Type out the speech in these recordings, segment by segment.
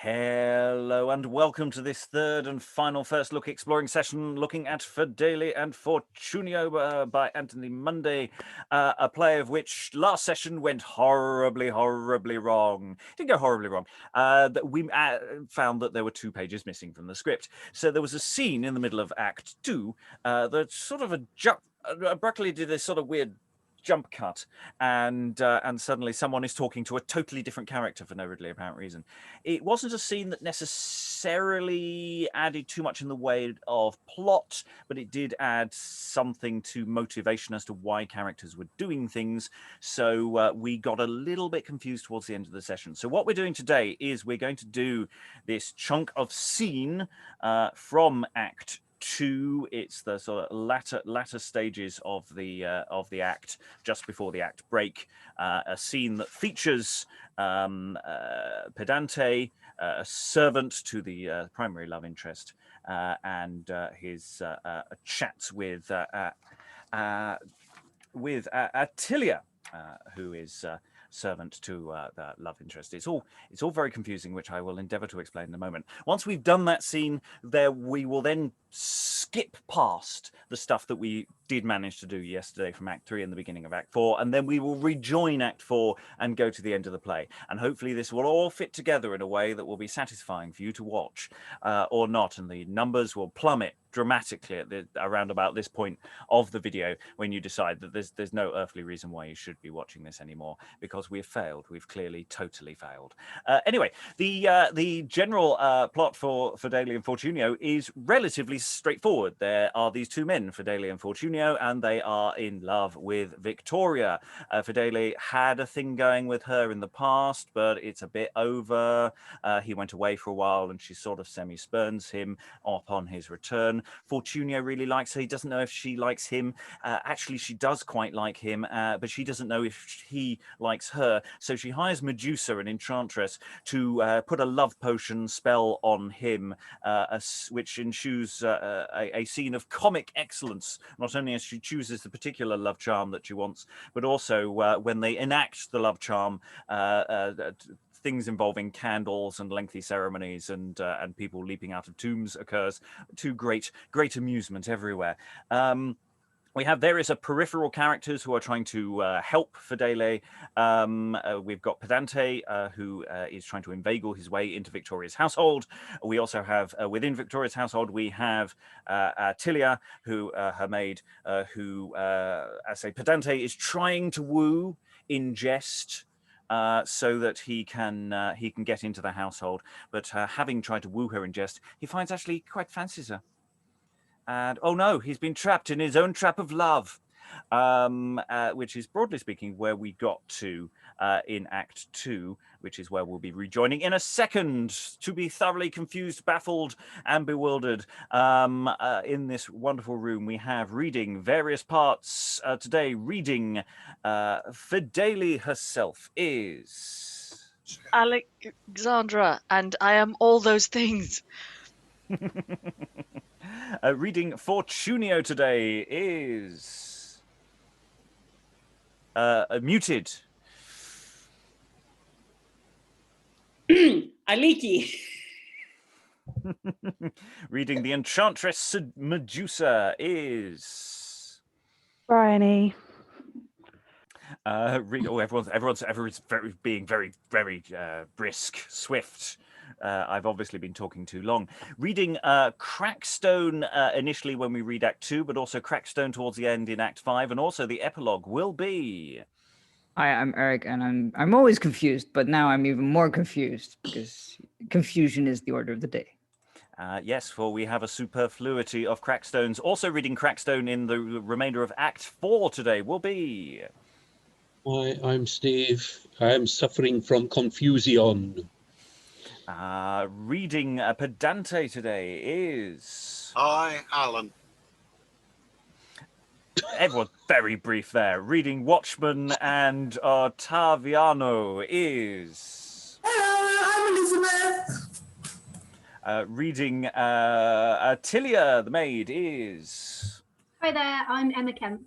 Hello and welcome to this third and final first look exploring session looking at Fedele and Fortunio by Anthony Munday, a play of which last session went horribly wrong. It didn't go horribly wrong. That we found that there were 2 pages missing from the script. So there was a scene in the middle of Act 2 that sort of abruptly did this sort of weird jump cut, and suddenly someone is talking to a totally different character for no really apparent reason. It wasn't a scene that necessarily added too much in the way of plot, but it did add something to motivation as to why characters were doing things. So we got a little bit confused towards the end of the session. So what we're doing today is we're going to do this chunk of scene from Act 2. It's the sort of latter stages of the act, just before the act break. A scene that features Pedante, a servant to the primary love interest, and his chats with Attilia, who is servant to the love interest. It's all very confusing, which I will endeavour to explain in a moment. Once we've done that scene, we will then skip past the stuff that we did manage to do yesterday from Act 3 and the beginning of Act 4, and then we will rejoin Act 4 and go to the end of the play. And hopefully this will all fit together in a way that will be satisfying for you to watch, or not, and the numbers will plummet dramatically around about this point of the video when you decide that there's no earthly reason why you should be watching this anymore, because we've failed. We've clearly totally failed. Anyway, the general plot for Fedele and Fortunio is relatively straightforward. There are these 2 men, Fedele and Fortunio, and they are in love with Victoria. Fedele had a thing going with her in the past, but it's a bit over. He went away for a while and she sort of semi-spurns him upon his return. Fortunio really likes her. He doesn't know if she likes him. Actually, she does quite like him, but she doesn't know if he likes her. So she hires Medusa, an enchantress, to put a love potion spell on him, which ensues a scene of comic excellence, not only as she chooses the particular love charm that she wants, but also when they enact the love charm, things involving candles and lengthy ceremonies and people leaping out of tombs occurs to great amusement everywhere. We have various peripheral characters who are trying to help Fedele. We've got Pedante, who is trying to inveigle his way into Victoria's household. We also have, within Victoria's household, we have Attilia, who, her maid, who, as say, Pedante is trying to woo in jest, so that he can get into the household. But having tried to woo her in jest, he finds actually quite fancies her. And oh no, he's been trapped in his own trap of love, which is, broadly speaking, where we got to in Act 2, which is where we'll be rejoining in a second to be thoroughly confused, baffled, and bewildered. In this wonderful room, we have reading various parts today. Reading Fedele herself is Alexandra, and I am all those things. Reading Fortunio today is muted. Aliki. Reading the Enchantress Medusa is Briony. Everyone's being very brisk, swift. I've obviously been talking too long. Reading Crackstone initially when we read Act 2, but also Crackstone towards the end in Act 5, and also the epilogue will be... Hi, I'm Eric, and I'm always confused, but now I'm even more confused because confusion is the order of the day. Yes, for we have a superfluity of Crackstones. Also reading Crackstone in the remainder of Act 4 today will be... Hi, I'm Steve. I am suffering from confusion. Reading Pedante today is... Hi, Alan. Everyone's very brief there. Reading Watchmen and Ottaviano is... Hello, I'm Elizabeth. Reading Attilia, the maid, is... Hi there, I'm Emma Kemp.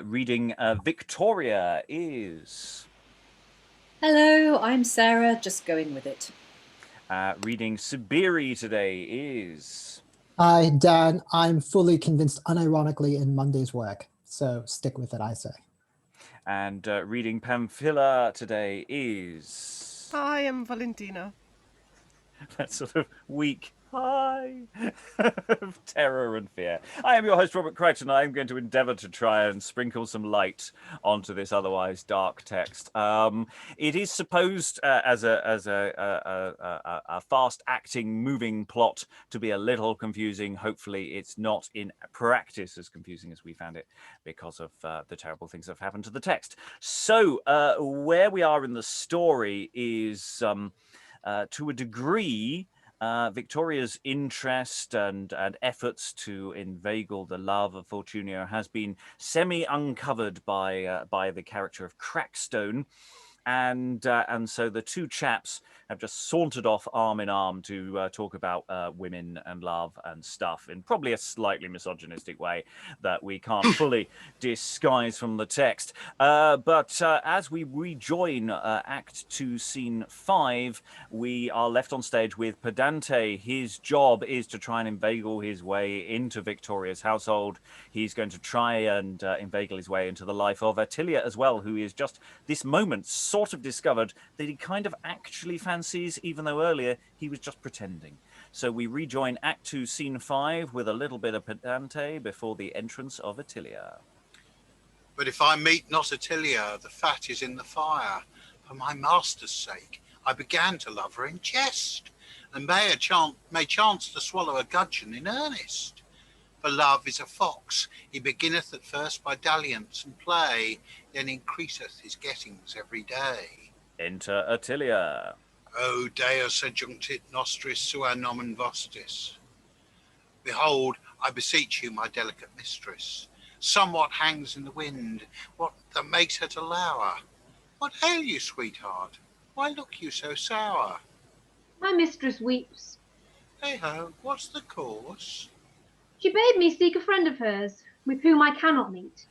Reading Victoria is... Hello, I'm Sarah, just going with it. Reading Sbirri today is... Hi, Dan. I'm fully convinced unironically in Monday's work, so stick with it, I say. And reading Pamphila today is... Hi, I'm Valentina. That sort of weak hi of terror and fear. I am your host, Robert Crighton. I am going to endeavour to try and sprinkle some light onto this otherwise dark text. It is supposed, as a fast-acting, moving plot, to be a little confusing. Hopefully, it's not in practice as confusing as we found it because of the terrible things that have happened to the text. So, where we are in the story is, to a degree, Victoria's interest and efforts to inveigle the love of Fortunio has been semi-uncovered by the character of Crackstone, and so the two chaps have just sauntered off arm in arm to talk about women and love and stuff in probably a slightly misogynistic way that we can't fully disguise from the text. But as we rejoin Act 2, Scene 5, we are left on stage with Pedante. His job is to try and inveigle his way into Victoria's household. He's going to try and inveigle his way into the life of Attilia as well, who is just this moment sort of discovered that he kind of actually fancies, even though earlier he was just pretending. So we rejoin Act 2, Scene 5 with a little bit of Pedante before the entrance of Attilia. But if I meet not Attilia, the fat is in the fire. For my master's sake, I began to love her in jest, and may chance to swallow a gudgeon in earnest. For love is a fox, he beginneth at first by dalliance and play, then increaseth his gettings every day. Enter Attilia. O Deus adjunctit nostris sua nomen vostis. Behold, I beseech you, my delicate mistress, somewhat hangs in the wind, what that makes her to lour? What ail you, sweetheart? Why look you so sour? My mistress weeps. Hey-ho, what's the cause? She bade me seek a friend of hers, with whom I cannot meet.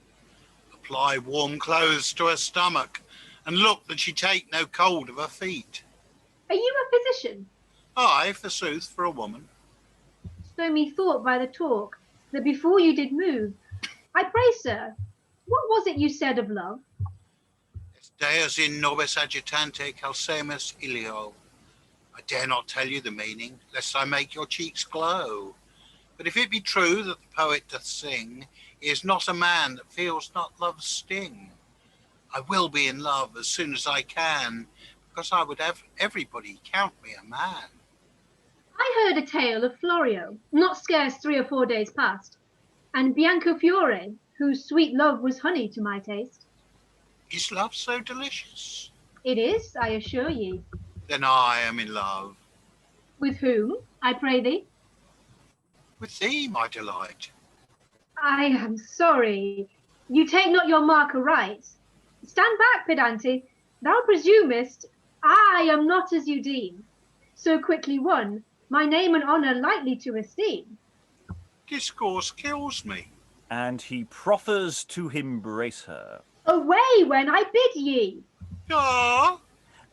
Apply warm clothes to her stomach, and look that she take no cold of her feet. Are you a physician? Aye, forsooth, for a woman. So methought by the talk, that before you did move, I pray, sir, what was it you said of love? Est Deus in nobis agitante calcemus ilio. I dare not tell you the meaning, lest I make your cheeks glow. But if it be true that the poet doth sing, he is not a man that feels not love's sting. I will be in love as soon as I can, because I would have everybody count me a man. I heard a tale of Florio, not scarce 3 or 4 days past, and Biancofiore, whose sweet love was honey to my taste. Is love so delicious? It is, I assure ye. Then I am in love. With whom, I pray thee? With thee, my delight. I am sorry. You take not your mark aright. Stand back, Pedante. Thou presumest I am not as you deem. So quickly won, my name and honour lightly to esteem. Discourse kills me. And he proffers to embrace her. Away when I bid ye. Ah,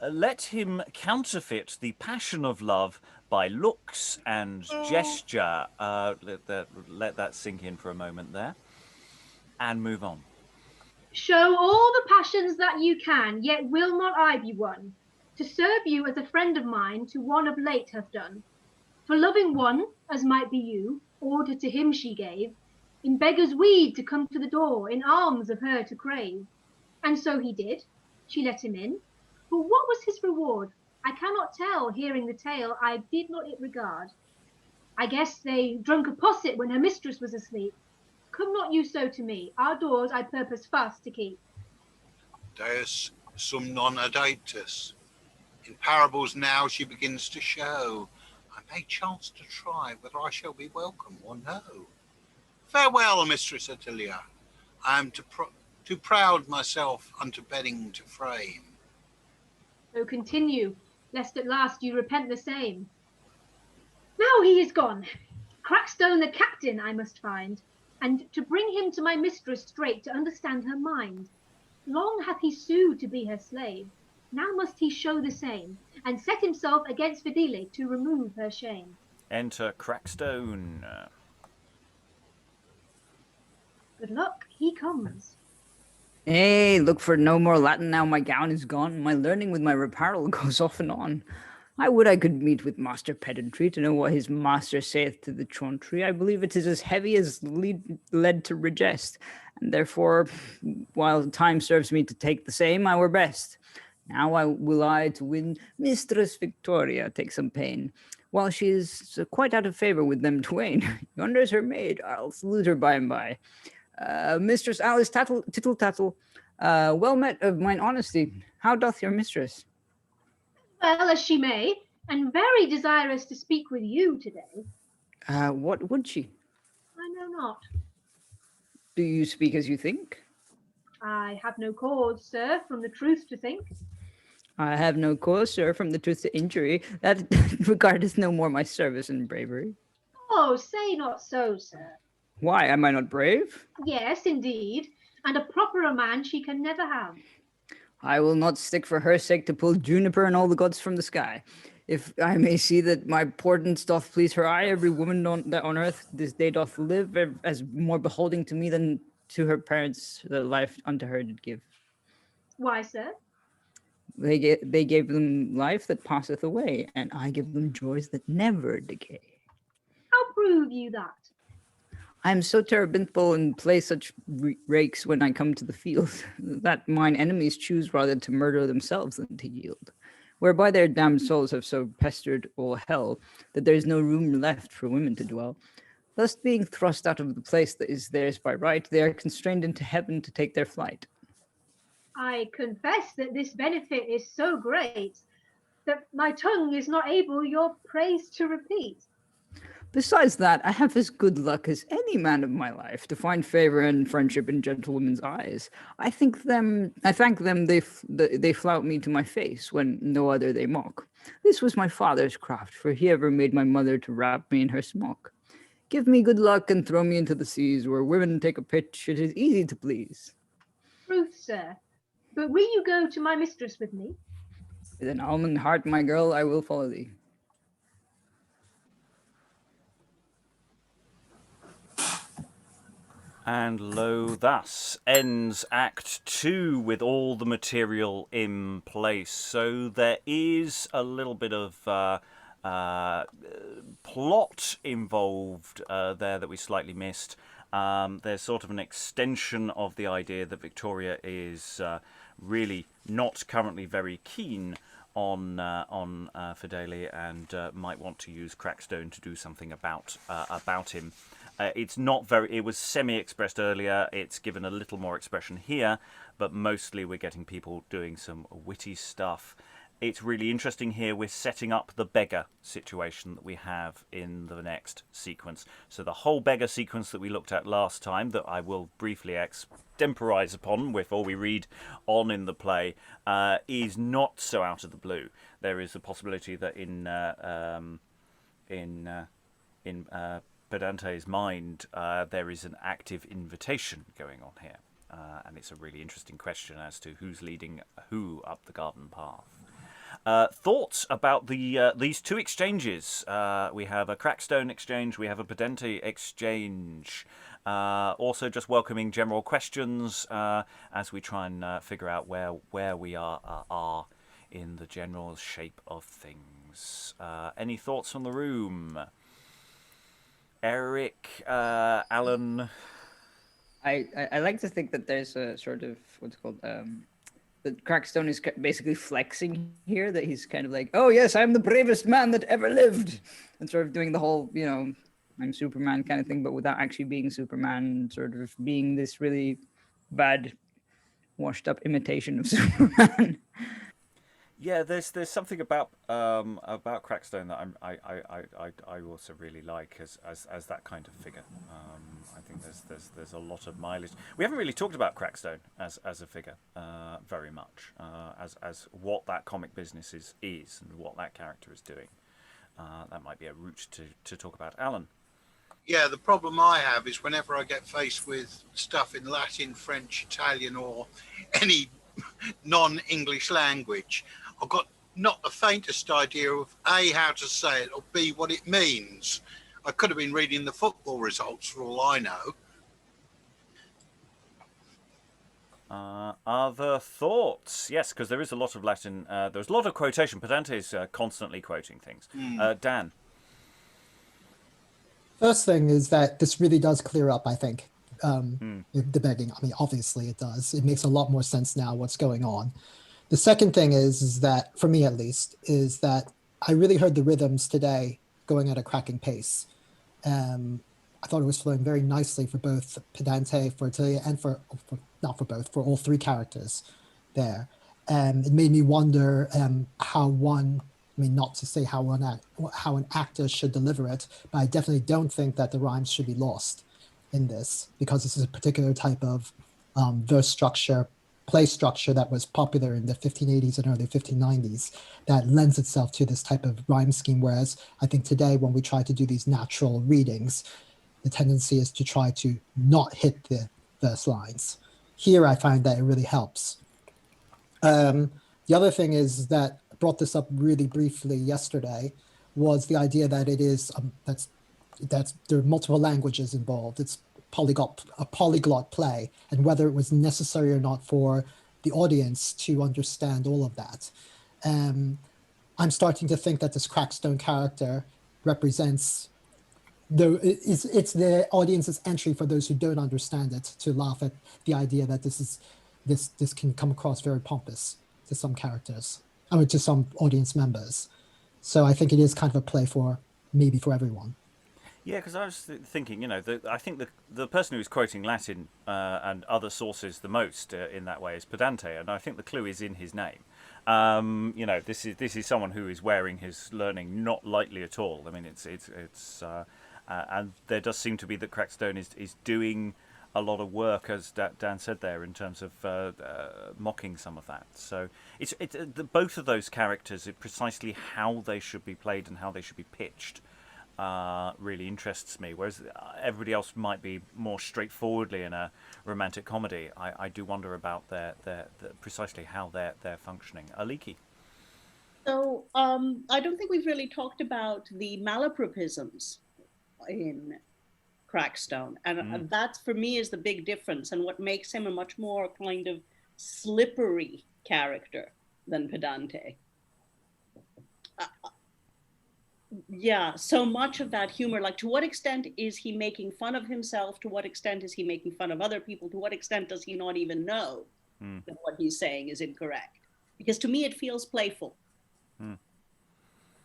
Let him counterfeit the passion of love by looks and gesture. Let that sink in for a moment there. And move on. Show all the passions that you can, yet will not I be won. To serve you as a friend of mine to one of late hath done. For loving one, as might be you, order to him she gave, in beggar's weed to come to the door, in alms of her to crave. And so he did, she let him in. But what was his reward? I cannot tell, hearing the tale, I did not it regard. I guess they drunk a posset when her mistress was asleep. Come not you so to me, our doors I purpose fast to keep. Deus sum non adeptus. In parables now she begins to show. I may chance to try whether I shall be welcome or no. Farewell, Mistress Attilia. I am too proud myself unto bedding to frame. So continue, lest at last you repent the same. Now he is gone. Crackstone the captain I must find, and to bring him to my mistress straight to understand her mind. Long hath he sued to be her slave, Now must he show the same, and set himself against Fedele to remove her shame. Enter Crackstone. Good luck, he comes. Hey, look for no more Latin now my gown is gone. My learning with my reparal goes off and on. I would I could meet with Master Pedantry to know what his master saith to the chauntry. I believe it is as heavy as lead to regest, and therefore, while time serves me to take the same, I were best. Now will I to win Mistress Victoria take some pain, while she is quite out of favour with them twain. Yonder is her maid, I'll salute her by and by. Mistress Alice Tittle Tattle, well met of mine honesty. How doth your mistress? Well as she may, and very desirous to speak with you today. What would she? I know not. Do you speak as you think? I have no cause, sir, from the truth to think. I have no cause, sir, from the truth to injury, that regardeth no more my service and bravery. Oh, say not so, sir. Why, am I not brave? Yes, indeed, and a properer man she can never have. I will not stick for her sake to pull juniper and all the gods from the sky. If I may see that my portents doth please her eye, every woman that on earth this day doth live, as more beholding to me than to her parents the life unto her did give. Why, sir? They gave them life that passeth away, and I give them joys that never decay. How prove you that? I am so terebinthful and play such rakes when I come to the field, that mine enemies choose rather to murder themselves than to yield, whereby their damned souls have so pestered all hell, that there is no room left for women to dwell. Thus being thrust out of the place that is theirs by right, they are constrained into heaven to take their flight. I confess that this benefit is so great, that my tongue is not able your praise to repeat. Besides that, I have as good luck as any man of my life to find favor and friendship in gentlewomen's eyes. I thank them they flout me to my face when no other they mock. This was my father's craft, for he ever made my mother to wrap me in her smock. Give me good luck and throw me into the seas, where women take a pitch, it is easy to please. Truth, sir. But will you go to my mistress with me? With an almond heart, my girl, I will follow thee. And lo, thus ends Act 2 with all the material in place. So there is a little bit of plot involved there that we slightly missed. There's sort of an extension of the idea that Victoria is really not currently very keen on Fedele and might want to use Crackstone to do something about him. It's not very. It was semi-expressed earlier. It's given a little more expression here, but mostly we're getting people doing some witty stuff. It's really interesting here. We're setting up the beggar situation that we have in the next sequence. So the whole beggar sequence that we looked at last time, that I will briefly extemporize upon before we read on in the play, is not so out of the blue. There is a possibility that in Pedante's mind, there is an active invitation going on here. And it's a really interesting question as to who's leading who up the garden path. Thoughts about these two exchanges? We have a Crackstone exchange, we have a Pedante exchange. Also just welcoming general questions as we try and figure out where we are in the general shape of things. Any thoughts from the room? Eric, Alan. I like to think that there's a sort of what's called that Crackstone is basically flexing here, that he's kind of like, oh yes, I'm the bravest man that ever lived, and sort of doing the whole, I'm Superman kind of thing, but without actually being Superman, sort of being this really bad, washed up imitation of Superman. Yeah, there's something about Crackstone that I also really like as that kind of figure. I think there's a lot of mileage. We haven't really talked about Crackstone as a figure very much, as what that comic business is and what that character is doing. That might be a route to talk about. Alan. Yeah, the problem I have is whenever I get faced with stuff in Latin, French, Italian, or any non-English language. I've got not the faintest idea of A, how to say it, or B, what it means. I could have been reading the football results for all I know. Other thoughts? Yes, because there is a lot of Latin. There's a lot of quotation. Pedante is constantly quoting things. Dan? First thing is that this really does clear up, I think, the begging. I mean, obviously it does. It makes a lot more sense now what's going on. The second thing is that, for me at least, is that I really heard the rhythms today going at a cracking pace. I thought it was flowing very nicely for both Pedante, for Attilia, and for not for both, for all three characters there. It made me wonder how one, I mean, not to say how an actor should deliver it, but I definitely don't think that the rhymes should be lost in this, because this is a particular type of verse structure, play structure that was popular in the 1580s and early 1590s that lends itself to this type of rhyme scheme. Whereas I think today, when we try to do these natural readings, the tendency is to try to not hit the verse lines. Here, I find that it really helps. The other thing is that I brought this up really briefly yesterday, was the idea that it is that's there are multiple languages involved. It's a polyglot play, and whether it was necessary or not for the audience to understand all of that. I'm starting to think that this Crackstone character represents it's the audience's entry for those who don't understand it, to laugh at the idea that this can come across very pompous to some characters, I mean, to some audience members. So I think it is kind of a play for maybe for everyone. Yeah, because I was thinking, I think the person who's quoting Latin and other sources the most in that way is Pedante, and I think the clue is in his name. This is someone who is wearing his learning not lightly at all. I mean, it's and there does seem to be that Crackstone is doing a lot of work, as Dan said there, in terms of mocking some of that. So it's both of those characters, precisely how they should be played and how they should be pitched, really interests me. Whereas everybody else might be more straightforwardly in a romantic comedy. I do wonder about their precisely how they're functioning. Aliki. So I don't think we've really talked about the malapropisms in Crackstone, and that for me is the big difference, and what makes him a much more kind of slippery character than Pedante. Yeah, so much of that humor, like to what extent is he making fun of himself? To what extent is he making fun of other people? To what extent does he not even know that what he's saying is incorrect? Because to me it feels playful.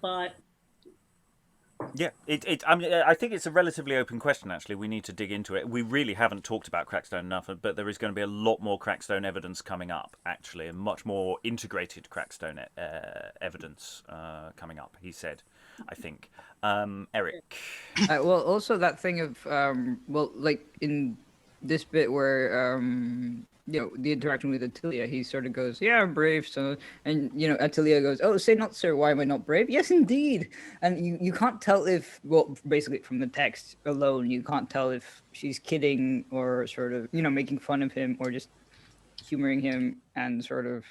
But yeah, I mean, I think it's a relatively open question, actually. We need to dig into it. We really haven't talked about Crackstone enough, but there is going to be a lot more Crackstone evidence coming up, actually, and much more integrated Crackstone evidence coming up, he said, I think. Eric? Well, also that thing of, like in this bit where, the interaction with Attilia, he sort of goes, yeah, I'm brave. So, and, Attilia goes, oh, say not, sir, why am I not brave? Yes, indeed. And you can't tell if, well, basically from the text alone, you can't tell if she's kidding or sort of, making fun of him or just humoring him and sort of,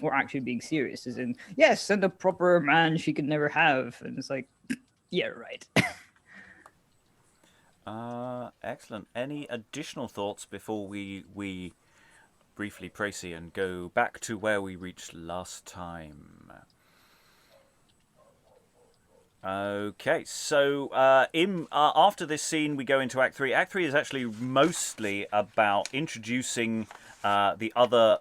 or actually being serious, as in, yes, and a proper man she could never have. And it's like, yeah, right. Excellent. Any additional thoughts before we briefly précis and go back to where we reached last time? Okay, so after this scene, we go into Act 3. Act 3 is actually mostly about introducing the other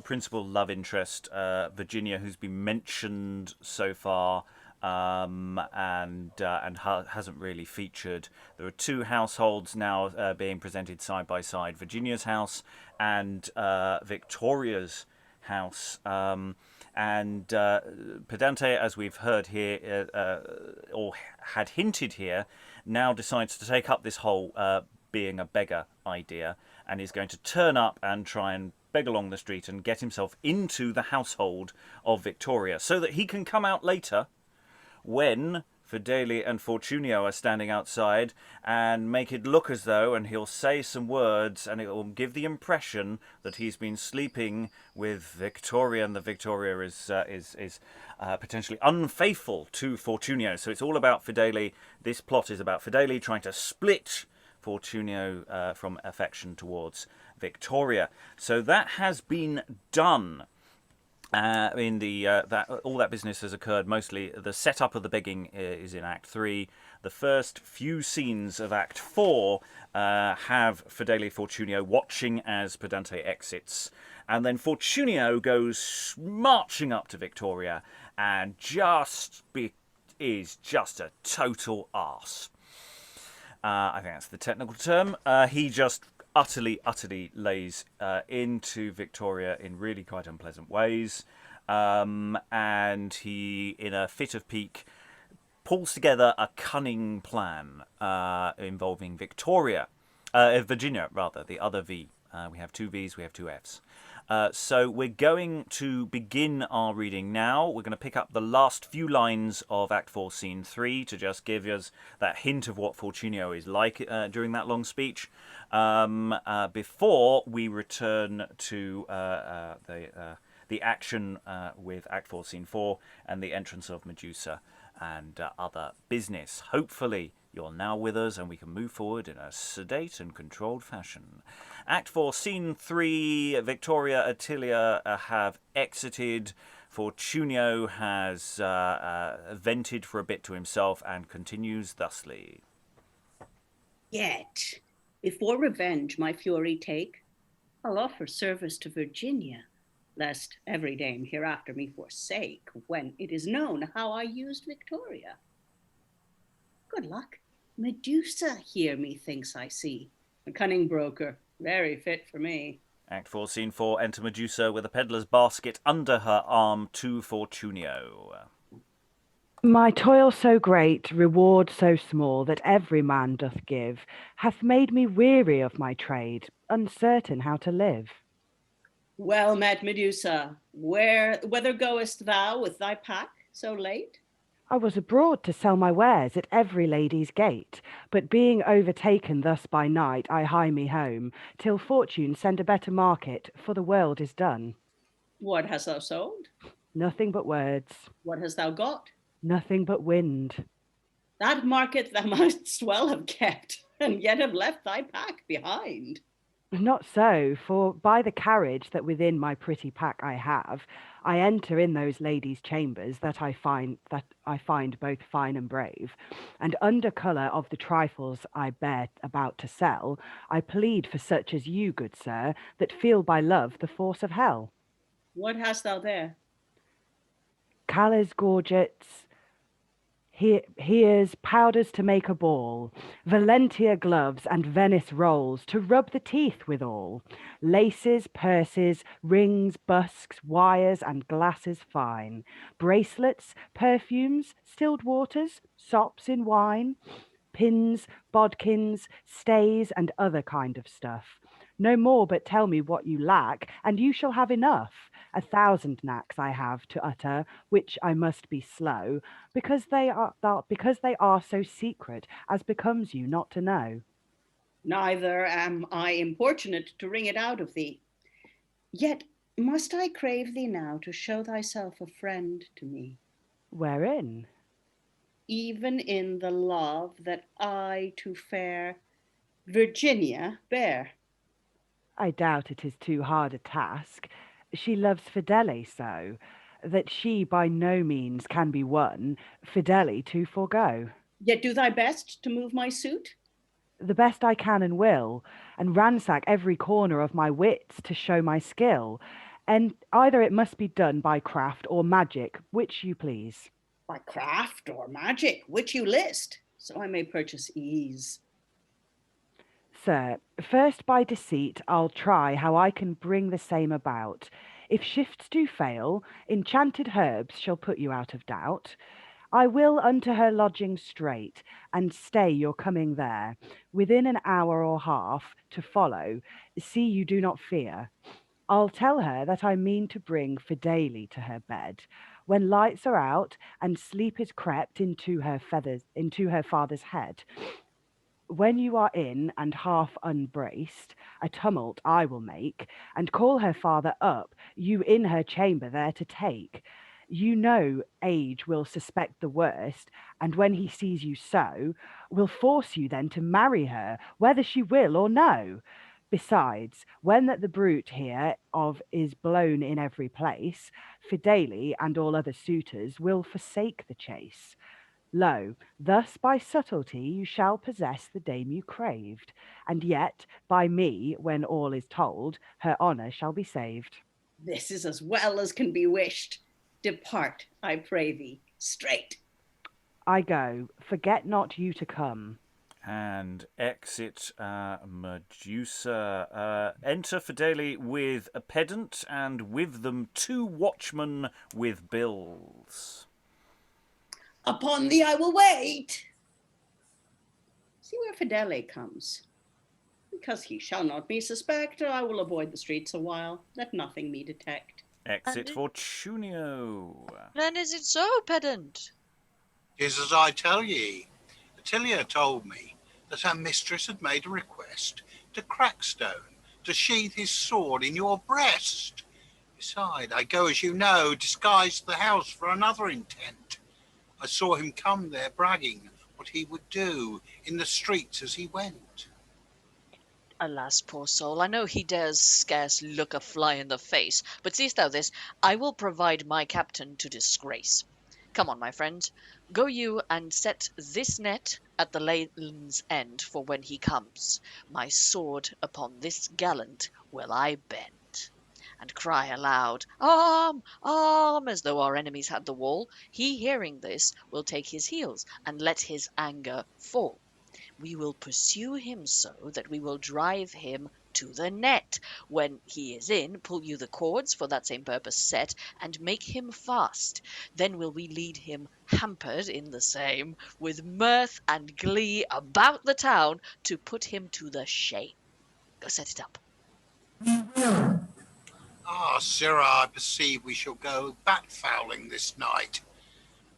principal love interest, Virginia, who's been mentioned so far, and hasn't really featured. There are two households now being presented side by side: Virginia's house and Victoria's house. And Pedante, as we've heard here, or had hinted here, now decides to take up this whole being a beggar idea, and is going to turn up and try and beg along the street and get himself into the household of Victoria, so that he can come out later when Fedele and Fortunio are standing outside, and make it look as though, and he'll say some words, and it will give the impression that he's been sleeping with Victoria, and the Victoria is potentially unfaithful to Fortunio. So it's all about Fedele. This plot is about Fedele trying to split Fortunio from affection towards Victoria. So that has been done. In the all that business has occurred. Mostly the setup of the begging is in Act 3. The first few scenes of Act 4 have Fedele Fortunio watching as Pedante exits, and then Fortunio goes marching up to Victoria and is just a total arse. I think that's the technical term. He just utterly lays into Victoria in really quite unpleasant ways, and he, in a fit of pique, pulls together a cunning plan involving Virginia, rather, the other V. We have two V's, we have two F's. So we're going to begin our reading now. We're going to pick up the last few lines of Act 4, Scene 3 to just give us that hint of what Fortunio is like during that long speech, before we return to the action with Act 4, Scene 4 and the entrance of Medusa and other business. Hopefully you're now with us and we can move forward in a sedate and controlled fashion. Act 4, Scene 3, Victoria, Attilia have exited. Fortunio has vented for a bit to himself and continues thusly. Yet, before revenge my fury take, I'll offer service to Virginia, lest every dame hereafter me forsake, when it is known how I used Victoria. Good luck. Medusa here methinks I see, a cunning broker, very fit for me. Act 4, Scene 4, enter Medusa with a peddler's basket under her arm to Fortunio. My toil so great, reward so small, that every man doth give, hath made me weary of my trade, uncertain how to live. Well met, Medusa. Whither goest thou with thy pack so late? I was abroad to sell my wares at every lady's gate, but being overtaken thus by night, I hie me home, till fortune send a better market, for the world is done. What hast thou sold? Nothing but words. What hast thou got? Nothing but wind. That market thou mightst well have kept, and yet have left thy pack behind. Not so, for by the carriage that within my pretty pack I have, I enter in those ladies' chambers that I find both fine and brave, and under colour of the trifles I bear about to sell, I plead for such as you, good sir, that feel by love the force of hell. What hast thou there? Callas gorgets, here's powders to make a ball, Valentia gloves and Venice rolls to rub the teeth withal, laces, purses, rings, busks, wires, and glasses fine, bracelets, perfumes, stilled waters, sops in wine, pins, bodkins, stays, and other kind of stuff. No more but tell me what you lack, and you shall have enough. 1,000 knacks I have to utter, which I must be slow, because they are so secret, as becomes you not to know. Neither am I importunate to wring it out of thee. Yet must I crave thee now to show thyself a friend to me. Wherein? Even in the love that I to fair Virginia bear. I doubt it is too hard a task. She loves Fedele so, that she by no means can be won, Fedele to forego. Yet do thy best to move my suit? The best I can and will, and ransack every corner of my wits to show my skill, and either it must be done by craft or magic, which you please. By craft or magic, which you list, so I may purchase ease. Sir, first by deceit I'll try how I can bring the same about. If shifts do fail, enchanted herbs shall put you out of doubt. I will unto her lodging straight, and stay your coming there, within an hour or half to follow, see you do not fear. I'll tell her that I mean to bring Fedele to her bed, when lights are out and sleep is crept into her father's head. When you are in and half unbraced, a tumult I will make, and call her father up, you in her chamber there to take. You know age will suspect the worst, and when he sees you so, will force you then to marry her, whether she will or no. Besides, when that the bruit here of is blown in every place, Fedele and all other suitors will forsake the chase. Lo, thus by subtlety you shall possess the dame you craved, and yet by me, when all is told, her honour shall be saved. This is as well as can be wished. Depart, I pray thee, straight. I go, forget not you to come. And exit Medusa. Enter Fedele with a pedant, and with them 2 watchmen with bills. Upon thee I will wait. See where Fedele comes. Because he shall not be suspected, I will avoid the streets a while. Let nothing me detect. Exit Fortunio. Then is it so, pedant? 'Tis as I tell ye. Attilia told me that her mistress had made a request to Crackstone to sheathe his sword in your breast. Beside, I go, as you know, disguised to the house for another intent. I saw him come there bragging what he would do in the streets as he went. Alas, poor soul, I know he dares scarce look a fly in the face, but seest thou this, I will provide my captain to disgrace. Come on, my friend, go you and set this net at the lane's end, for when he comes, my sword upon this gallant will I bend, and cry aloud, arm, arm, as though our enemies had the wall. He, hearing this, will take his heels, and let his anger fall. We will pursue him so that we will drive him to the net. When he is in, pull you the cords for that same purpose set, and make him fast. Then will we lead him hampered in the same, with mirth and glee about the town, to put him to the shame. Go set it up. Ah, sirrah, I perceive we shall go bat-fowling this night.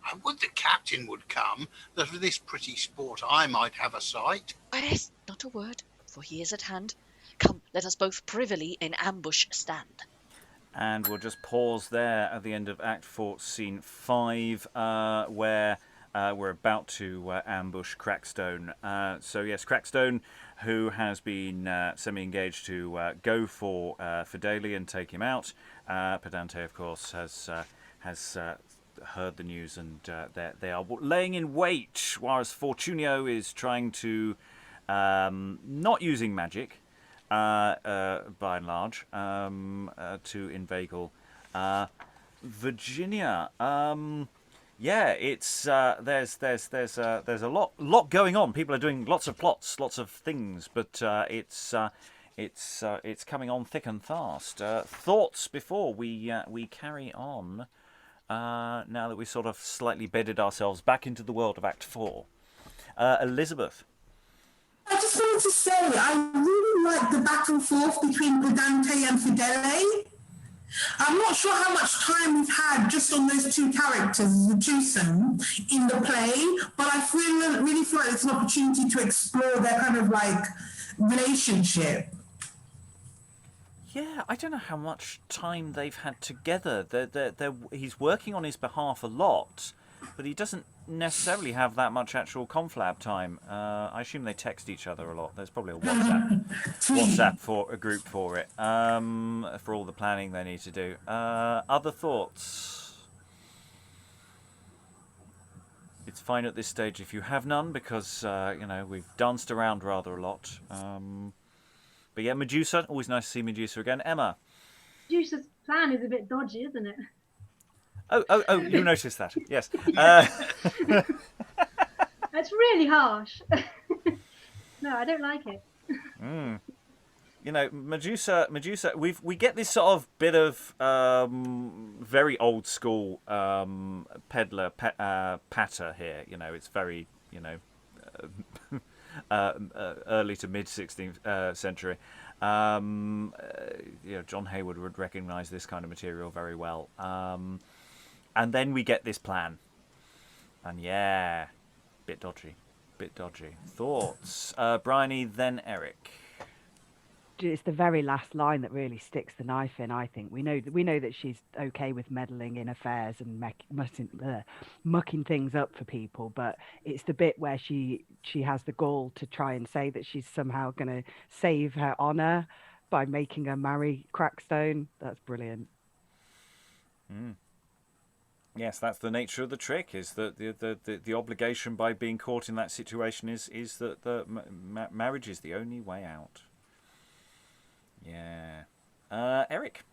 I would the captain would come, that for this pretty sport I might have a sight. Yes, not a word, for he is at hand. Come, let us both privily in ambush stand. And we'll just pause there at the end of Act 4, Scene 5, where we're about to ambush Crackstone. So yes, Crackstone, who has been semi-engaged to go for Fedele and take him out. Pedante, of course, has heard the news, and they are laying in wait, whereas Fortunio is trying to, not using magic, by and large, to inveigle Virginia. Yeah, it's there's a lot going on. People are doing lots of plots, lots of things, but it's coming on thick and fast. Thoughts before we carry on? Now that we sort of slightly bedded ourselves back into the world of Act 4. Elizabeth. I just wanted to say, I really like the back and forth between Pedante and Fedele. I'm not sure how much time we've had just on those 2 characters, the twosome, in the play, but I really feel like it's an opportunity to explore their kind of like relationship. Yeah, I don't know how much time they've had together. He's working on his behalf a lot, but he doesn't necessarily have that much actual conflab time. I assume they text each other a lot. There's probably a WhatsApp for a group for it, for all the planning they need to do. Other thoughts? It's fine at this stage if you have none, because we've danced around rather a lot. But yeah, Medusa, always nice to see Medusa again. Emma. Medusa's plan is a bit dodgy, isn't it? Oh, you noticed that, yes. That's really harsh. No, I don't like it. Medusa, we get this sort of bit of very old school peddler patter here. It's very, early to mid 16th century. John Hayward would recognise this kind of material very well. And then we get this plan. And yeah, bit dodgy. Thoughts? Briony, then Eric. It's the very last line that really sticks the knife in, I think. We know that she's okay with meddling in affairs and mucking things up for people, but it's the bit where she has the gall to try and say that she's somehow going to save her honour by making her marry Crackstone. That's brilliant. Yes, that's the nature of the trick, is that the obligation by being caught in that situation is that the marriage is the only way out. Yeah. Eric?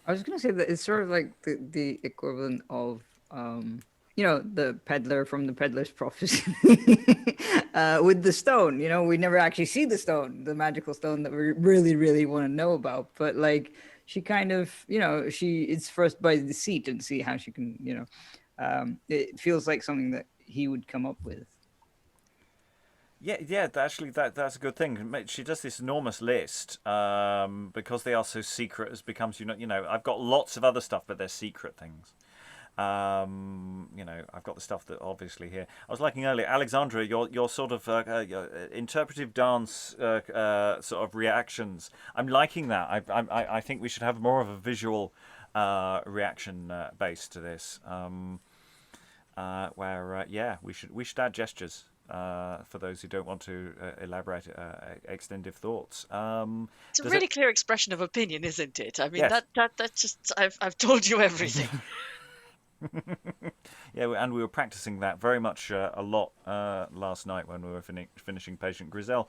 I was going to say that it's sort of like the equivalent of, the peddler from the Peddler's Prophecy with the stone. We never actually see the stone, the magical stone that we really, really want to know about. But, like, she kind of, it's first by deceit and see how she can, it feels like something that he would come up with. Yeah. Actually, that's a good thing. She does this enormous list because they are so secret. As becomes, I've got lots of other stuff, but they're secret things. I've got the stuff that obviously here. I was liking earlier, Alexandra, your sort of your interpretive dance sort of reactions. I'm liking that. I think we should have more of a visual reaction base to this, where we should add gestures. For those who don't want to elaborate extended thoughts. It's a really clear expression of opinion, isn't it? I mean, yes. that's just, I've told you everything. Yeah, and we were practicing that very much a lot last night when we were finishing Patient Griselle.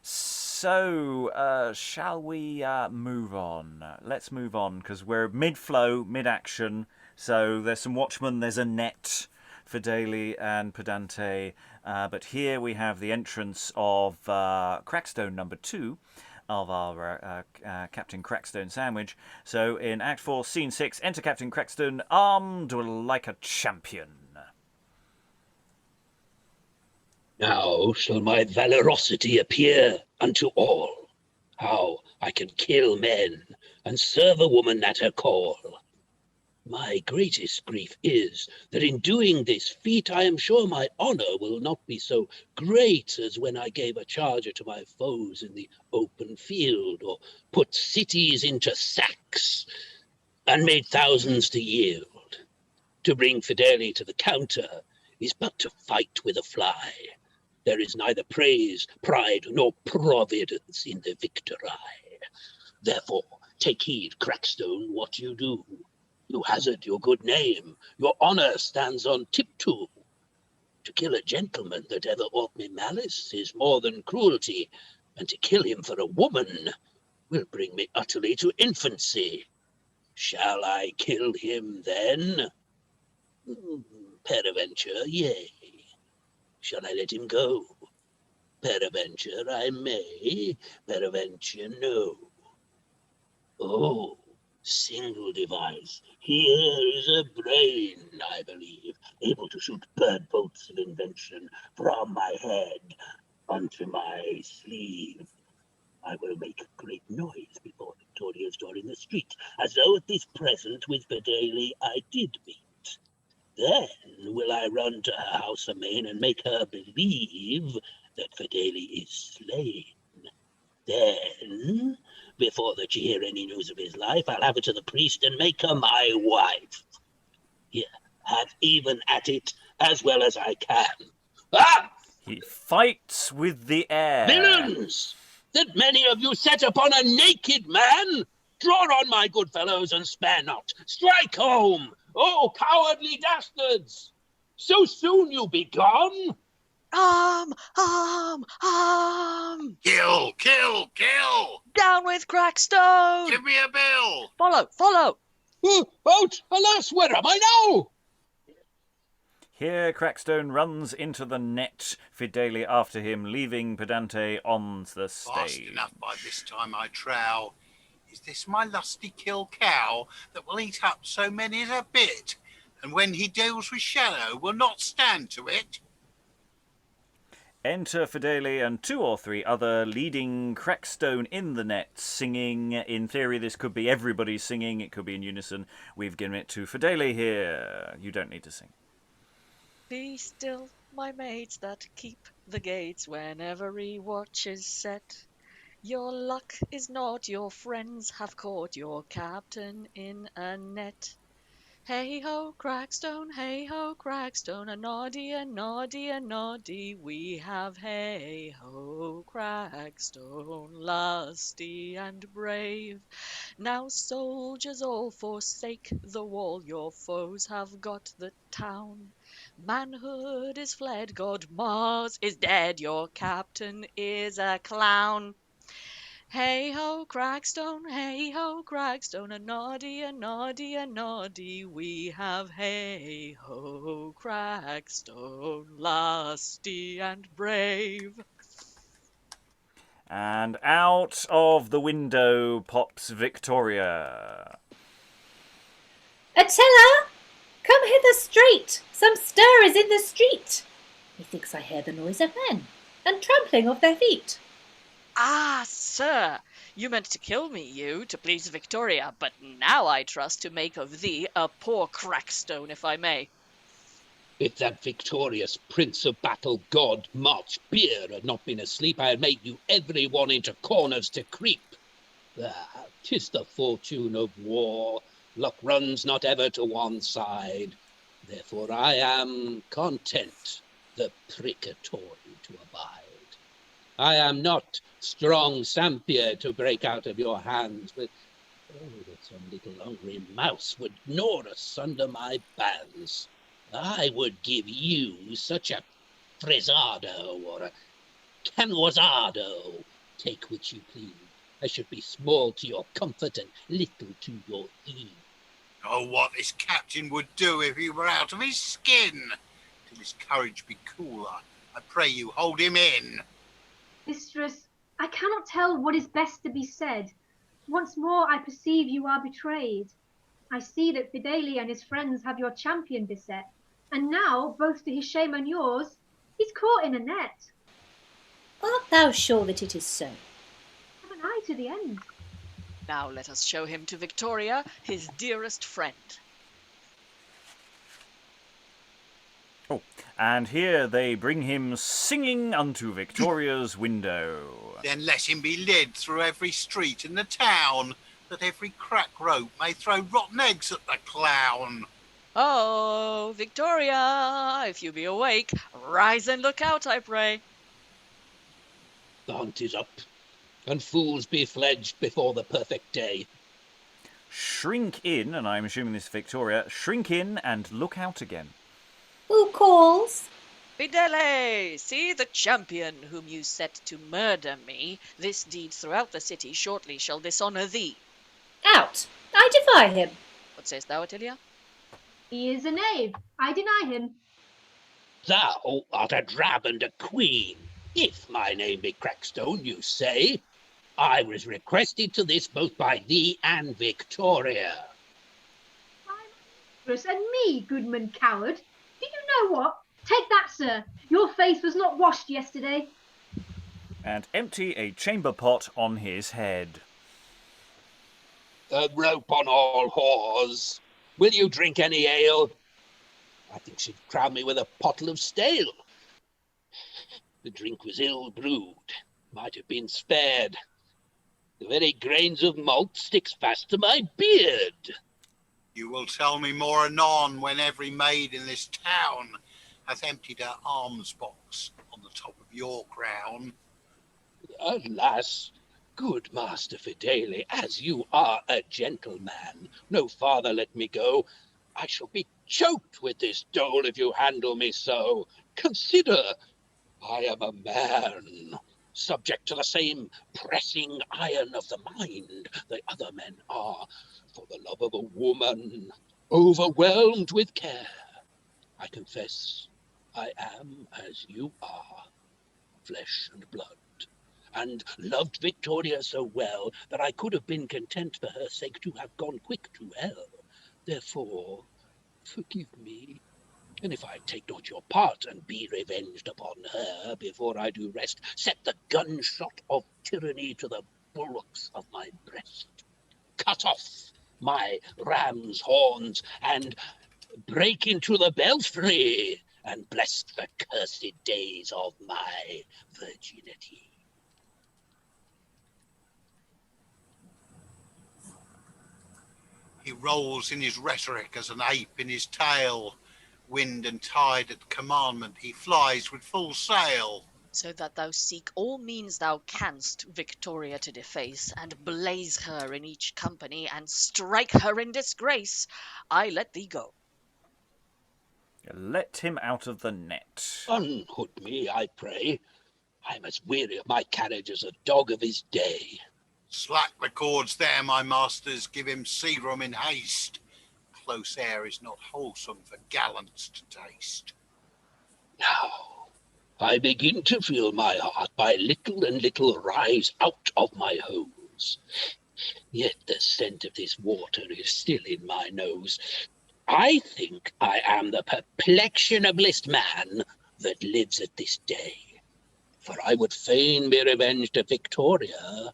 So, shall we move on? Let's move on, because we're mid-flow, mid-action. So there's some Watchmen, there's a net, Fedele and Pedante, but here we have the entrance of Crackstone number 2 of our Captain Crackstone sandwich. So in Act 4, Scene 6, enter Captain Crackstone, armed like a champion. Now shall my valorosity appear unto all, how I can kill men and serve a woman at her call. My greatest grief is that in doing this feat, I am sure my honor will not be so great as when I gave a charger to my foes in the open field, or put cities into sacks and made thousands to yield. To bring Fedele to the counter is but to fight with a fly. There is neither praise, pride, nor providence in the victory. Therefore, take heed, Crackstone, what you do. You hazard your good name, your honor stands on tiptoe. To kill a gentleman that ever aught me malice is more than cruelty, and to kill him for a woman will bring me utterly to infancy. Shall I kill him then? Peradventure, yea. Shall I let him go? Peradventure I may, peradventure no. Oh, single device. Here is a brain, I believe, able to shoot bird bolts of invention from my head onto my sleeve. I will make great noise before Victoria's door in the street, as though at this present with Fedele I did meet. Then will I run to her house amain and make her believe that Fedele is slain. Then, before that she hear any news of his life, I'll have her to the priest and make her my wife. Here, have even at it as well as I can. Ah! He fights with the air. Villains! That many of you set upon a naked man? Draw on, my good fellows, and spare not. Strike home! Oh, cowardly dastards! So soon you be gone? Kill, kill, kill! Down with Crackstone! Give me a bill! Follow! Out! Alas, where am I now? Here Crackstone runs into the net, Fedele after him, leaving Pedante on the stage. Fast enough by this time, I trow. Is this my lusty kill cow that will eat up so many as a bit, and when he deals with shadow will not stand to it? Enter Fedele and 2 or 3 other leading Crackstone in the net, singing. In theory, this could be everybody singing. It could be in unison. We've given it to Fedele here. You don't need to sing. Be still, my mates that keep the gates when every watch is set. Your luck is not, your friends have caught your captain in a net. Hey ho, Crackstone, a noddy, a noddy, a noddy. We have hey ho, Crackstone, lusty and brave. Now soldiers all forsake the wall, your foes have got the town. Manhood is fled, God Mars is dead, your captain is a clown. Hey ho, Crackstone, a noddy, a noddy, a noddy. We have hey ho, Crackstone, lusty and brave. And out of the window pops Victoria. Attila, come hither straight. Some stir is in the street. Methinks I hear the noise of men, and trampling of their feet. Ah, sir, you meant to kill me, you, to please Victoria, but now I trust to make of thee a poor Crackstone, if I may. If that victorious prince of battle god March Beer had not been asleep, I had made you every one into corners to creep. Ah, 'tis the fortune of war. Luck runs not ever to one side. Therefore I am content the prickatory to abide. I am not strong Sampier to break out of your hands, but that some little hungry mouse would gnaw us under my bands. I would give you such a frisado or a canoisado, take which you please. I should be small to your comfort and little to your ease. Oh, what this captain would do if he were out of his skin! Till his courage be cooler, I pray you hold him in. Mistress, I cannot tell what is best to be said. Once more I perceive you are betrayed. I see that Fedele and his friends have your champion beset, and now, both to his shame and yours, he's caught in a net. Art thou sure that it is so? Have an eye to the end. Now let us show him to Victoria, his dearest friend. Oh, and here they bring him singing unto Victoria's window. Then let him be led through every street in the town, that every crack rope may throw rotten eggs at the clown. Oh, Victoria, if you be awake, rise and look out, I pray. The hunt is up, and fools be fledged before the perfect day. Shrink in, and I'm assuming this is Victoria, shrink in and look out again. Who calls? Fedele, see the champion whom you set to murder me. This deed throughout the city shortly shall dishonour thee. Out! I defy him. What sayest thou, Attilia? He is a knave. I deny him. Thou art a drab and a queen. If my name be Crackstone, you say, I was requested to this both by thee and Victoria. Mistress, and me, goodman coward. Do you know what? Take that, sir. Your face was not washed yesterday. And empty a chamber pot on his head. A rope on all whores. Will you drink any ale? I think she'd crown me with a pottle of stale. The drink was ill brewed, might have been spared. The very grains of malt sticks fast to my beard. You will tell me more anon when every maid in this town hath emptied her alms box on the top of your crown. Alas, good Master Fedele, as you are a gentleman, no farther let me go. I shall be choked with this dole if you handle me so. Consider, I am a man, subject to the same pressing iron of the mind the other men are, for the love of a woman, overwhelmed with care. I confess I am as you are, flesh and blood, and loved Victoria so well that I could have been content for her sake to have gone quick to hell. Therefore, forgive me, And if I take not your part and be revenged upon her before I do rest, set the gunshot of tyranny to the bulwarks of my breast. Cut off my ram's horns and break into the belfry and bless the cursed days of my virginity. He rolls in his rhetoric as an ape in his tail. Wind and tide at commandment, he flies with full sail. So that thou seek all means thou canst Victoria to deface, and blaze her in each company, and strike her in disgrace, I let thee go. Let him out of the net. Unhood me, I pray. I'm as weary of my carriage as a dog of his day. Slack the cords there, my masters, give him seagram in haste. Close air is not wholesome for gallants to taste. Now, I begin to feel my heart by little and little rise out of my hose. Yet the scent of this water is still in my nose. I think I am the perplexionablest man that lives at this day. For I would fain be revenged of Victoria,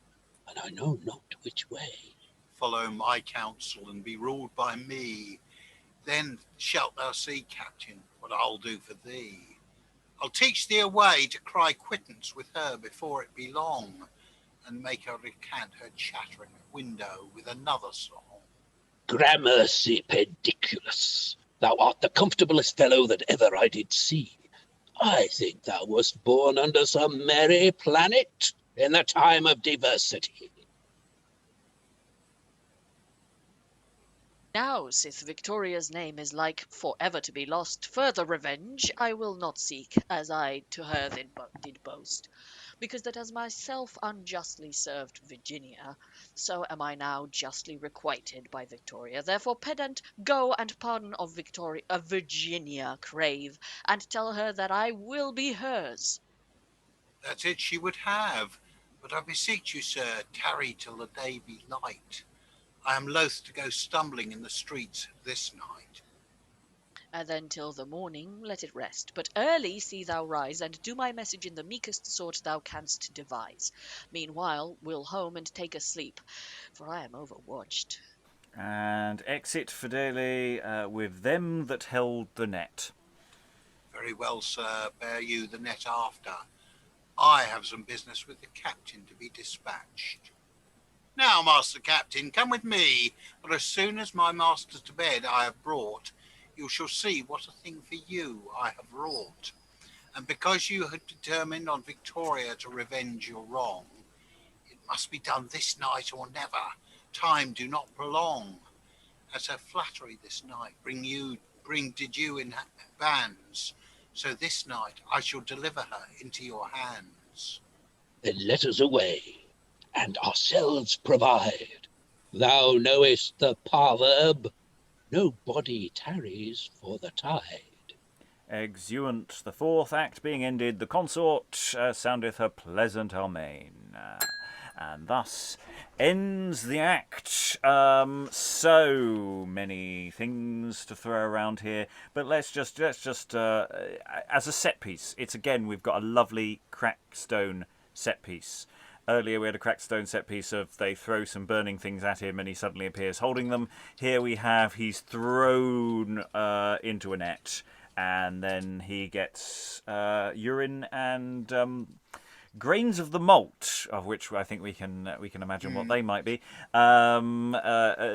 and I know not which way. Follow my counsel and be ruled by me. Then shalt thou see, Captain, what I'll do for thee. I'll teach thee a way to cry quittance with her before it be long, and make her recant her chattering window with another song. Gramercy pediculus, thou art the comfortablest fellow that ever I did see. I think thou wast born under some merry planet in the time of diversity. Now, sith Victoria's name is like for ever to be lost, further revenge I will not seek, as I to her did boast. Because that as myself unjustly served Virginia, so am I now justly requited by Victoria. Therefore, pedant, go and pardon of Virginia crave, and tell her that I will be hers. That's it she would have, but I beseech you, sir, tarry till the day be light. I am loath to go stumbling in the streets this night. And then till the morning let it rest. But early see thou rise, and do my message in the meekest sort thou canst devise. Meanwhile we'll home and take a sleep, for I am overwatched. And exit Fedele with them that held the net. Very well, sir, bear you the net after. I have some business with the captain to be dispatched. Now, Master Captain, come with me, but as soon as my master's to bed I have brought, you shall see what a thing for you I have wrought. And because you had determined on Victoria to revenge your wrong, it must be done this night or never. Time do not prolong. As her flattery this night did you in bands, so this night I shall deliver her into your hands. Then let us away, and ourselves provide. Thou knowest the proverb, no body tarries for the tide. Exeunt, the fourth act being ended, the consort soundeth her pleasant Almain. And thus ends the act. So many things to throw around here, but let's just as a set piece, it's again, we've got a lovely crackstone set piece. Earlier we had a crackstone set piece of they throw some burning things at him and he suddenly appears holding them. Here we have he's thrown into a net and then he gets urine and grains of the malt, of which I think we can imagine what they might be,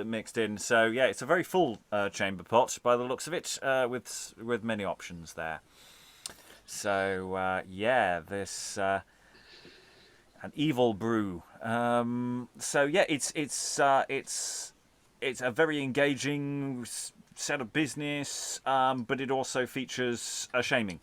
mixed in. So yeah, it's a very full chamber pot by the looks of it, with many options there. So yeah, this. An evil brew. So yeah, it's a very engaging set of business, but it also features a shaming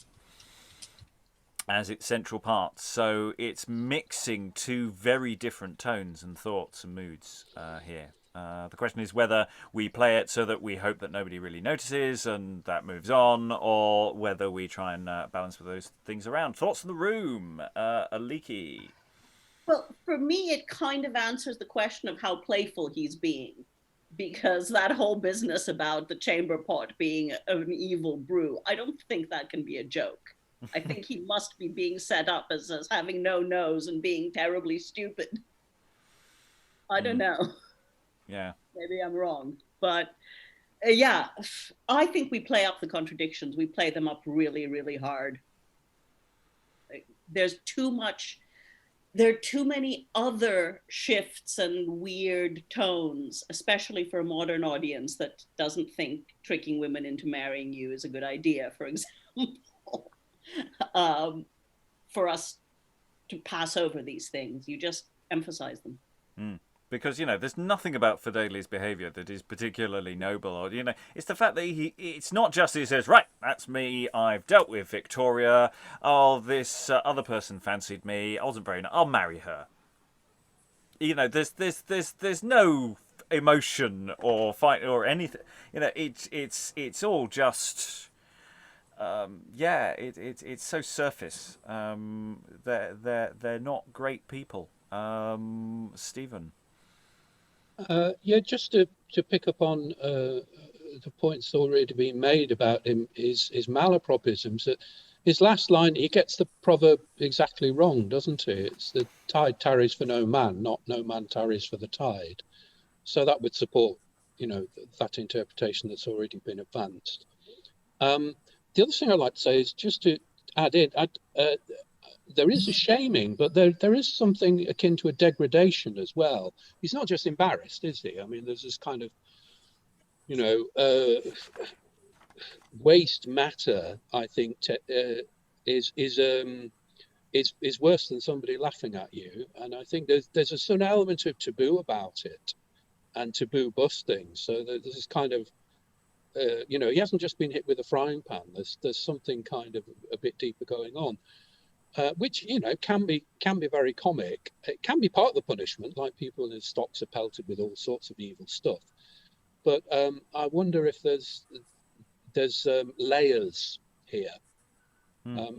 as its central part. So it's mixing two very different tones and thoughts and moods here. The question is whether we play it so that we hope that nobody really notices and that moves on, or whether we try and balance with those things around. Thoughts in the room, Aliki. Well, for me, it kind of answers the question of how playful he's being. because that whole business about the chamber pot being an evil brew, I don't think that can be a joke. I think he must be being set up as having no nose and being terribly stupid. I don't know. Yeah. Maybe I'm wrong. But yeah, I think we play up the contradictions. We play them up really, really hard. There's too much. There are too many other shifts and weird tones, especially for a modern audience that doesn't think tricking women into marrying you is a good idea, for example, for us to pass over these things. You just emphasize them. Because, there's nothing about Fedele's behaviour that is particularly noble. Or, it's the fact that it's not just he says, right, that's me, I've dealt with Victoria, oh, this other person fancied me, I wasn't very nice, I'll marry her. There's no emotion or fight or anything. It's all just... it's so surface. They're not great people. Stephen. Just to pick up on the points already been made about him, his malapropisms. That his last line, he gets the proverb exactly wrong, doesn't he? It's the tide tarries for no man, not no man tarries for the tide. So that would support, that interpretation that's already been advanced. The other thing I'd like to say is just to add in, there is a shaming, but there is something akin to a degradation as well. He's not just embarrassed, is he? I mean, there's this kind of, waste matter. I think is worse than somebody laughing at you, and I think there's a certain element of taboo about it, and taboo busting. So there's this kind of, he hasn't just been hit with a frying pan. There's something kind of a bit deeper going on. Which can be very comic. It can be part of the punishment, like people in his stocks are pelted with all sorts of evil stuff. But I wonder if there's layers here,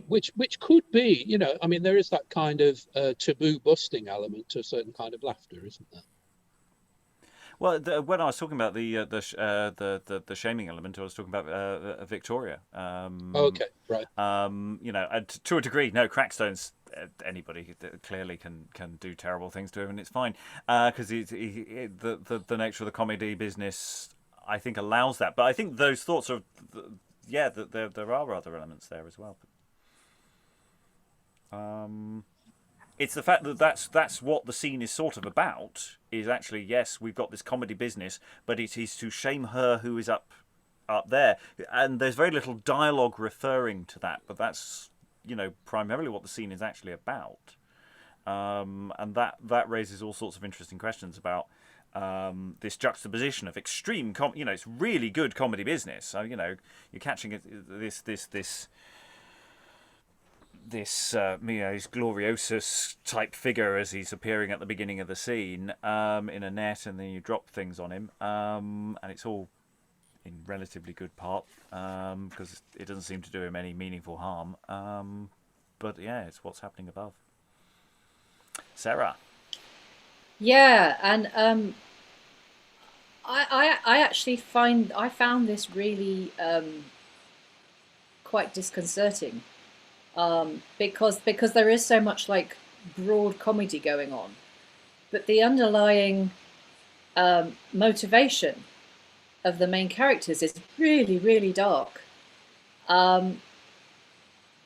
which could be, there is that kind of taboo busting element to a certain kind of laughter, isn't there? Well, when I was talking about the shaming element, I was talking about Victoria. Okay, right. And to a degree, no, Crackstone's anybody clearly can do terrible things to him, and it's fine because the nature of the comedy business, I think, allows that. But I think those thoughts are, that there are other elements there as well. It's the fact that that's what the scene is sort of about, is actually, yes, we've got this comedy business, but it is to shame her who is up there. And there's very little dialogue referring to that, but that's, primarily what the scene is actually about. And that raises all sorts of interesting questions about this juxtaposition of extreme, it's really good comedy business. So, you're catching this Gloriosus type figure as he's appearing at the beginning of the scene in a net, and then you drop things on him, and it's all in relatively good part because it doesn't seem to do him any meaningful harm. But yeah, it's what's happening above. Sarah. Yeah, and I actually found this really quite disconcerting. Because there is so much like broad comedy going on, but the underlying motivation of the main characters is really, really dark. But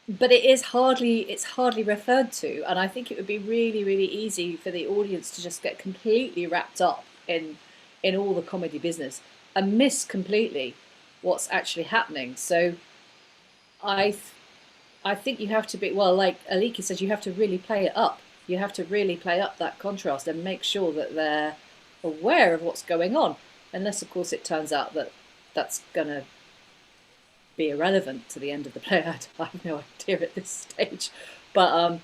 it's hardly referred to, and I think it would be really, really easy for the audience to just get completely wrapped up in all the comedy business and miss completely what's actually happening. So I think you have to be, well, like Aliki says, you have to really play it up. You have to really play up that contrast and make sure that they're aware of what's going on. Unless, of course, it turns out that that's going to be irrelevant to the end of the play. I have no idea at this stage. But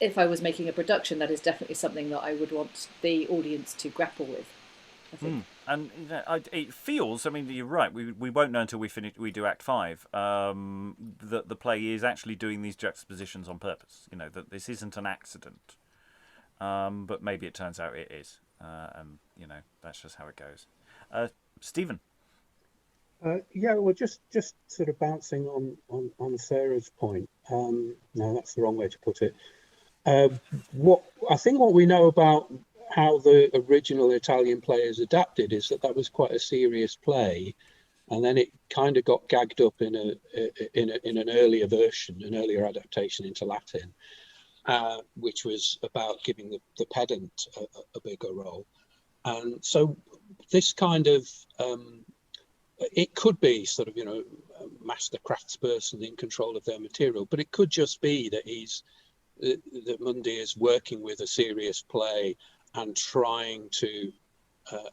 if I was making a production, that is definitely something that I would want the audience to grapple with, I think. And it feels, you're right, we won't know until we do Act 5, that the play is actually doing these juxtapositions on purpose, that this isn't an accident. But maybe it turns out it is. and that's just how it goes. Stephen. Yeah, well, just sort of bouncing on Sarah's point. No, that's the wrong way to put it. What we know about how the original Italian play is adapted is that was quite a serious play, and then it kind of got gagged up in an earlier version, an earlier adaptation into Latin, which was about giving the pedant a bigger role. And so this kind of it could be sort of a master craftsperson in control of their material, but it could just be that that Munday is working with a serious play and trying to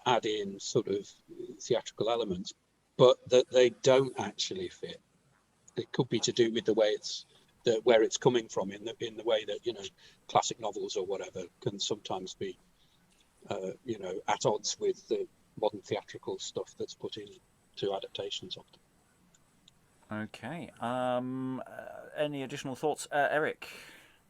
add in sort of theatrical elements, but that they don't actually fit. It could be to do with the way where it's coming from, in the way that classic novels or whatever can sometimes be at odds with the modern theatrical stuff that's put into adaptations of them. Okay. Any additional thoughts, Eric?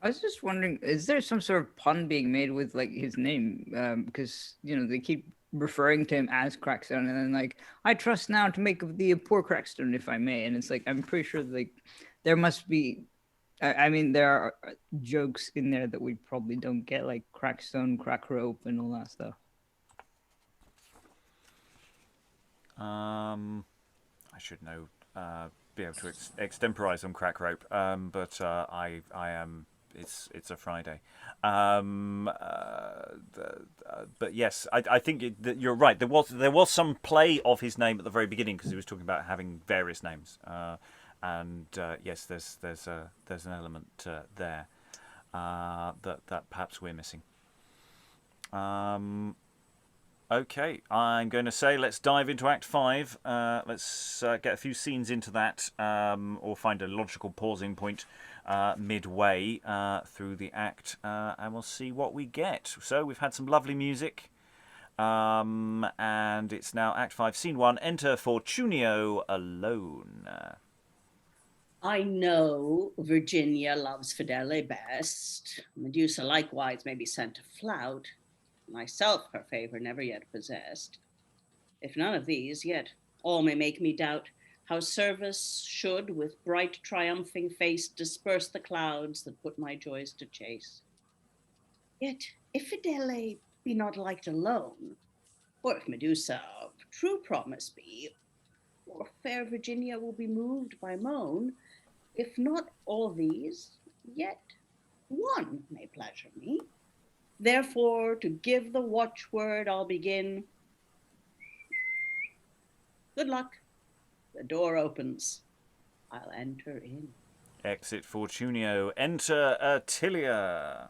I was just wondering, is there some sort of pun being made with his name? Because they keep referring to him as Crackstone, and then I trust now to make of thee a poor Crackstone, if I may. And it's I'm pretty sure there must be. I mean, there are jokes in there that we probably don't get, like Crackstone, Crack Rope, and all that stuff. I should know, be able to extemporize on Crack Rope, but I am. It's a Friday, but yes, I think you're right. There was some play of his name at the very beginning because he was talking about having various names, and yes, there's an element there that perhaps we're missing. Okay, I'm going to say let's dive into Act 5. Let's get a few scenes into that, or find a logical pausing point midway through the act, and we'll see what we get. So we've had some lovely music, and it's now Act 5, Scene 1. Enter Fortunio alone. I know Virginia loves Fedele best. Medusa likewise may be sent to flout. Myself her favour never yet possessed. If none of these, yet all may make me doubt how service should with bright triumphing face disperse the clouds that put my joys to chase. Yet if Fedele be not liked alone, or if Medusa of true promise be, or fair Virginia will be moved by moan, if not all these, yet one may pleasure me. Therefore, to give the watchword, I'll begin. Good luck. The door opens. I'll enter in. Exit Fortunio. Enter Attilia.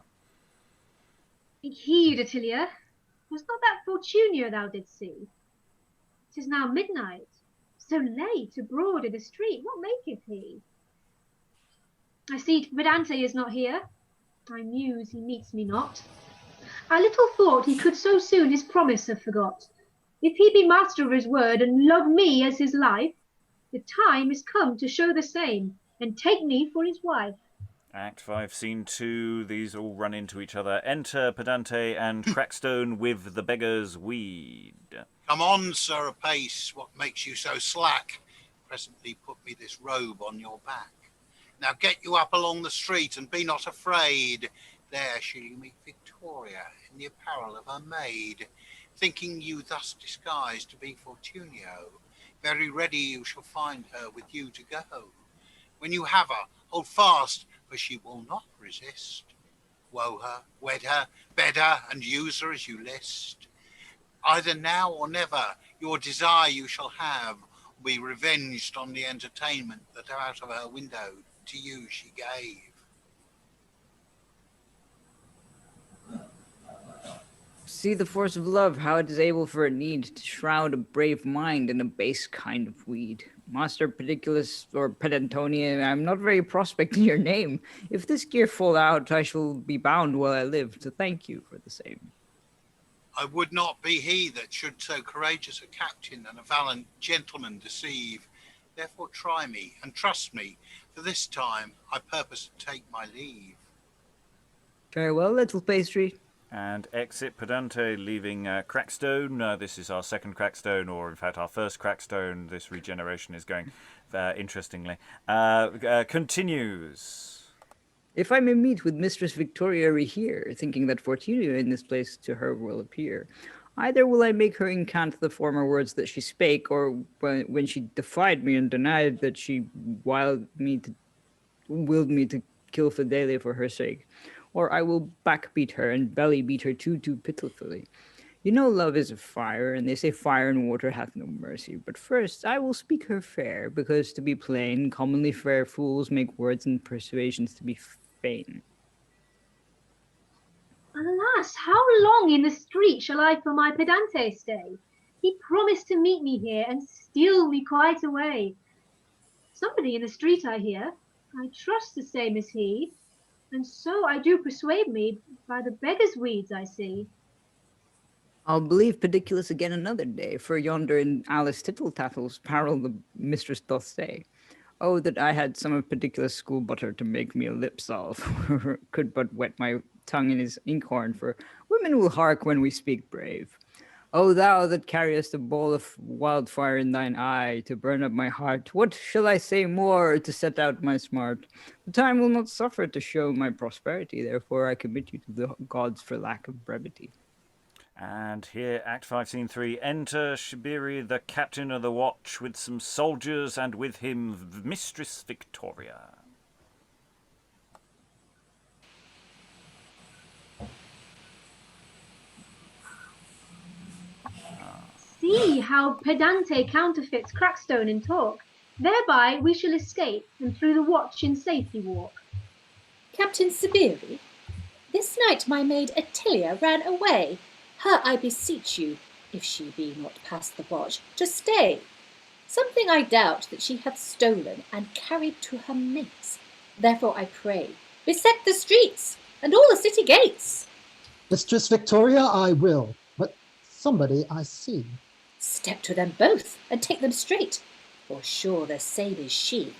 Take heed, Attilia. Was not that Fortunio thou didst see? 'Tis now midnight. So late, abroad in the street, what maketh he? I see Pedante is not here. I muse he meets me not. I little thought he could so soon his promise have forgot. If he be master of his word and love me as his life, the time is come to show the same and take me for his wife. Act 5, Scene 2. These all run into each other. Enter Pedante and Crackstone with the beggar's weed. Come on, sir, apace. What makes you so slack? Presently put me this robe on your back. Now get you up along the street and be not afraid. There shall you meet Victoria in the apparel of her maid. Thinking you thus disguised to be Fortunio, very ready you shall find her with you to go. When you have her, hold fast, for she will not resist. Woe her, wed her, bed her, and use her as you list. Either now or never, your desire you shall have, or be revenged on the entertainment that out of her window to you she gave. See the force of love, how it is able for a need to shroud a brave mind in a base kind of weed. Master Pediculus or Pedantonia, I'm not very prospecting your name. If this gear fall out, I shall be bound while I live to thank you for the same. I would not be he that should so courageous a captain and a valiant gentleman deceive. Therefore try me and trust me, for this time I purpose to take my leave. Very well, little pastry. And exit Pedante, leaving Crackstone. This is our second Crackstone, or in fact our first Crackstone. This regeneration is going interestingly. Continues. If I may meet with Mistress Victoria here, thinking that Fortunio in this place to her will appear, either will I make her incant the former words that she spake, or when she defied me and denied that she willed me to kill Fedele for her sake, or I will backbeat her and belly beat her too pitifully. You know love is a fire, and they say fire and water hath no mercy. But first I will speak her fair, because to be plain, commonly fair fools make words and persuasions to be vain. Alas, how long in the street shall I for my Pedante stay? He promised to meet me here and steal me quite away. Somebody in the street I hear, I trust the same as he, and so I do persuade me by the beggar's weeds I see. I'll believe Pediculus again another day, for yonder in Alice Tittletattle's parable the mistress doth say. Oh, that I had some of Pediculus' school butter to make me a lip salve, could but wet my tongue in his inkhorn, for women will hark when we speak brave. O thou that carriest a bowl of wildfire in thine eye, to burn up my heart, what shall I say more to set out my smart? The time will not suffer to show my prosperity, therefore I commit you to the gods for lack of brevity. And here, Act 5, Scene 3, enter Sbirri, the captain of the watch, with some soldiers, and with him Mistress Victoria. See how Pedante counterfeits Crackstone in talk. Thereby we shall escape, and through the watch in safety walk. Captain Sbirri, this night my maid Attilia ran away. Her I beseech you, if she be not past the watch, to stay. Something I doubt that she hath stolen and carried to her mates. Therefore I pray, beset the streets and all the city gates. Mistress Victoria, I will, but somebody I see. Step to them both and take them straight, for sure the same is she.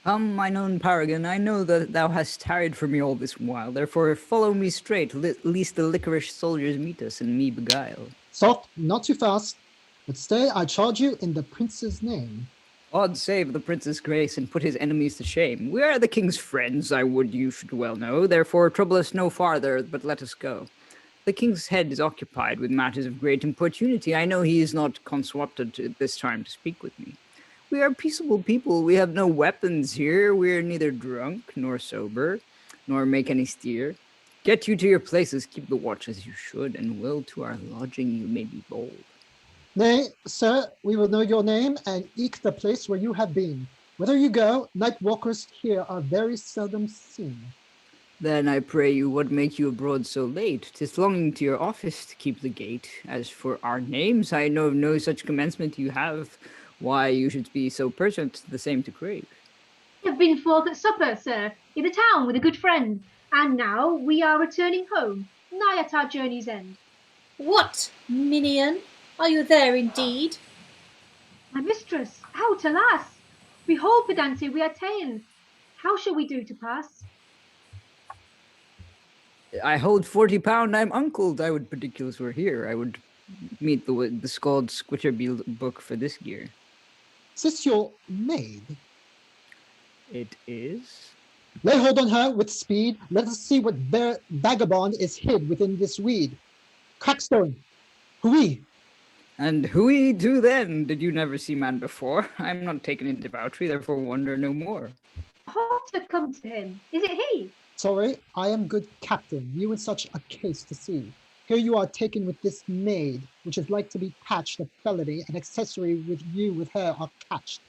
Come, mine own paragon, I know that thou hast tarried for me all this while, therefore follow me straight, lest the liquorish soldiers meet us and me beguile. Soft, not too fast, but stay, I charge you in the prince's name. God save the prince's grace and put his enemies to shame. We are the king's friends, I would you should well know, therefore trouble us no farther, but let us go. The king's head is occupied with matters of great importunity. I know he is not conswapted at this time to speak with me. We are peaceable people. We have no weapons here. We are neither drunk nor sober, nor make any steer. Get you to your places, keep the watch as you should, and will to our lodging you may be bold. Nay, sir, we will know your name and eke the place where you have been. Whither you go, night walkers here are very seldom seen. Then I pray you, what make you abroad so late? 'Tis longing to your office to keep the gate. As for our names, I know of no such commencement you have. Why you should be so pertinent, the same to crave. We have been forth at supper, sir, in the town with a good friend, and now we are returning home, nigh at our journey's end. What, minion? Are you there indeed? My mistress, out, alas! Behold, Pedante, we are ta'en. How shall we do to pass? I hold £40, I'm uncled. I would Pediculus were here. I would meet the Scald Squitterby book for this gear. Is this your maid? It is. Lay hold on her with speed. Let us see what vagabond is hid within this weed. Crackstone, hooey. And hooey too then. Did you never see man before? I'm not taken in debauchery, therefore wonder no more. What to come to him? Is it he? Sorry, I am good captain. You in such a case to see. Here you are taken with this maid, which is like to be patched a felony, and accessory with you with her are catched.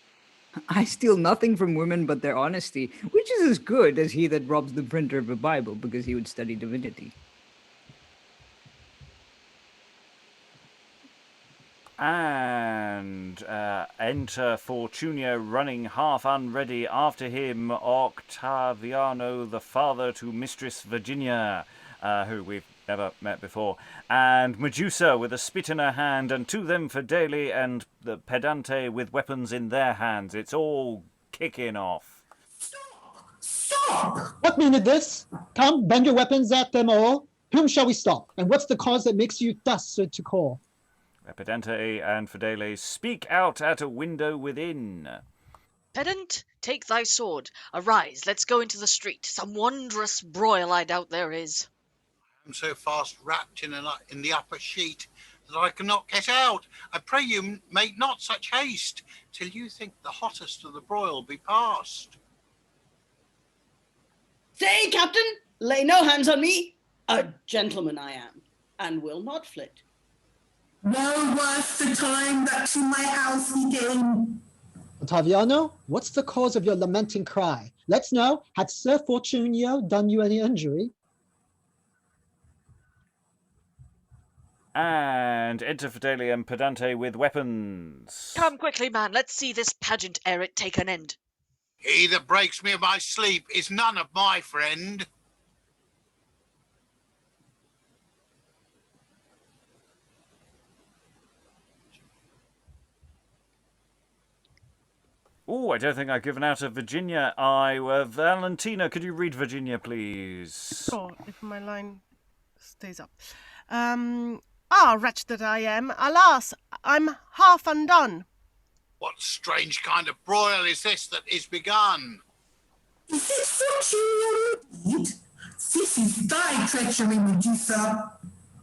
I steal nothing from women but their honesty, which is as good as he that robs the printer of a Bible because he would study divinity. And enter Fortunio running half unready, after him Ottaviano, the father to Mistress Virginia, who we've never met before, and Medusa with a spit in her hand, and to them Fedele and the Pedante with weapons in their hands. It's all kicking off. Stop! What meaneth this? Come, bend your weapons at them all. Whom shall we stop? And what's the cause that makes you thus to call? Pedante and Fedele speak out at a window within. Pedant, take thy sword. Arise, let's go into the street. Some wondrous broil I doubt there is. I am so fast wrapped in the upper sheet that I cannot get out. I pray you make not such haste till you think the hottest of the broil be past. Say, Captain, lay no hands on me. A gentleman I am, and will not flit. Well worth the time that to my house he came. Ottaviano, what's the cause of your lamenting cry? Let's know, had Sir Fortunio done you any injury? And enter Fedele and Pedante with weapons. Come quickly, man, let's see this pageant ere it take an end. He that breaks me of my sleep is none of my friend. Oh, I don't think I've given out of Virginia. Valentina, could you read Virginia, please? Sure, if my line stays up. Wretch that I am, alas, I'm half undone. What strange kind of broil is this that is begun? Is it Fortunio indeed? This is thy treachery, Medusa.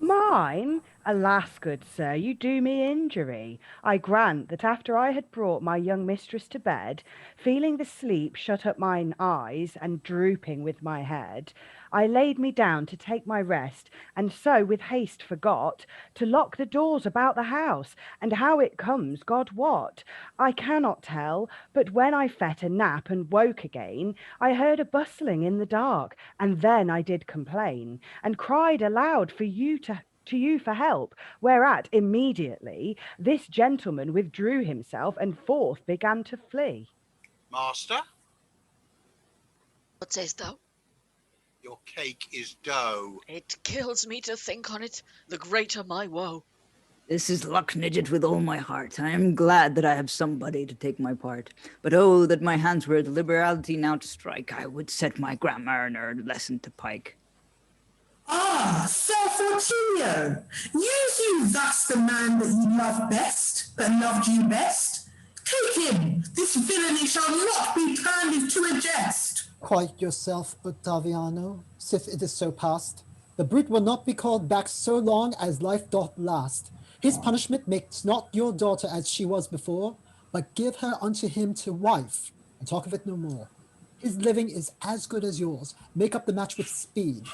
Mine? Alas, good sir, you do me injury. I grant that after I had brought my young mistress to bed, feeling the sleep shut up mine eyes and drooping with my head, I laid me down to take my rest, and so with haste forgot to lock the doors about the house, and how it comes, God wot, I cannot tell, but when I fet a nap and woke again, I heard a bustling in the dark, and then I did complain, and cried aloud for you to you for help, whereat immediately this gentleman withdrew himself and forth began to flee. Master? What sayst thou? Your cake is dough. It kills me to think on it, the greater my woe. This is luck, Nidget, with all my heart. I am glad that I have somebody to take my part. But oh, that my hands were at liberality now to strike. I would set my grammar lesson to pike. Ah, Sir Fortunio, use you thus the man that you love best, that loved you best? Take him, this villainy shall not be turned into a jest. Quiet yourself, Ottaviano, sith it is so past. The brute will not be called back so long as life doth last. His punishment makes not your daughter as she was before, but give her unto him to wife, and talk of it no more. His living is as good as yours. Make up the match with speed.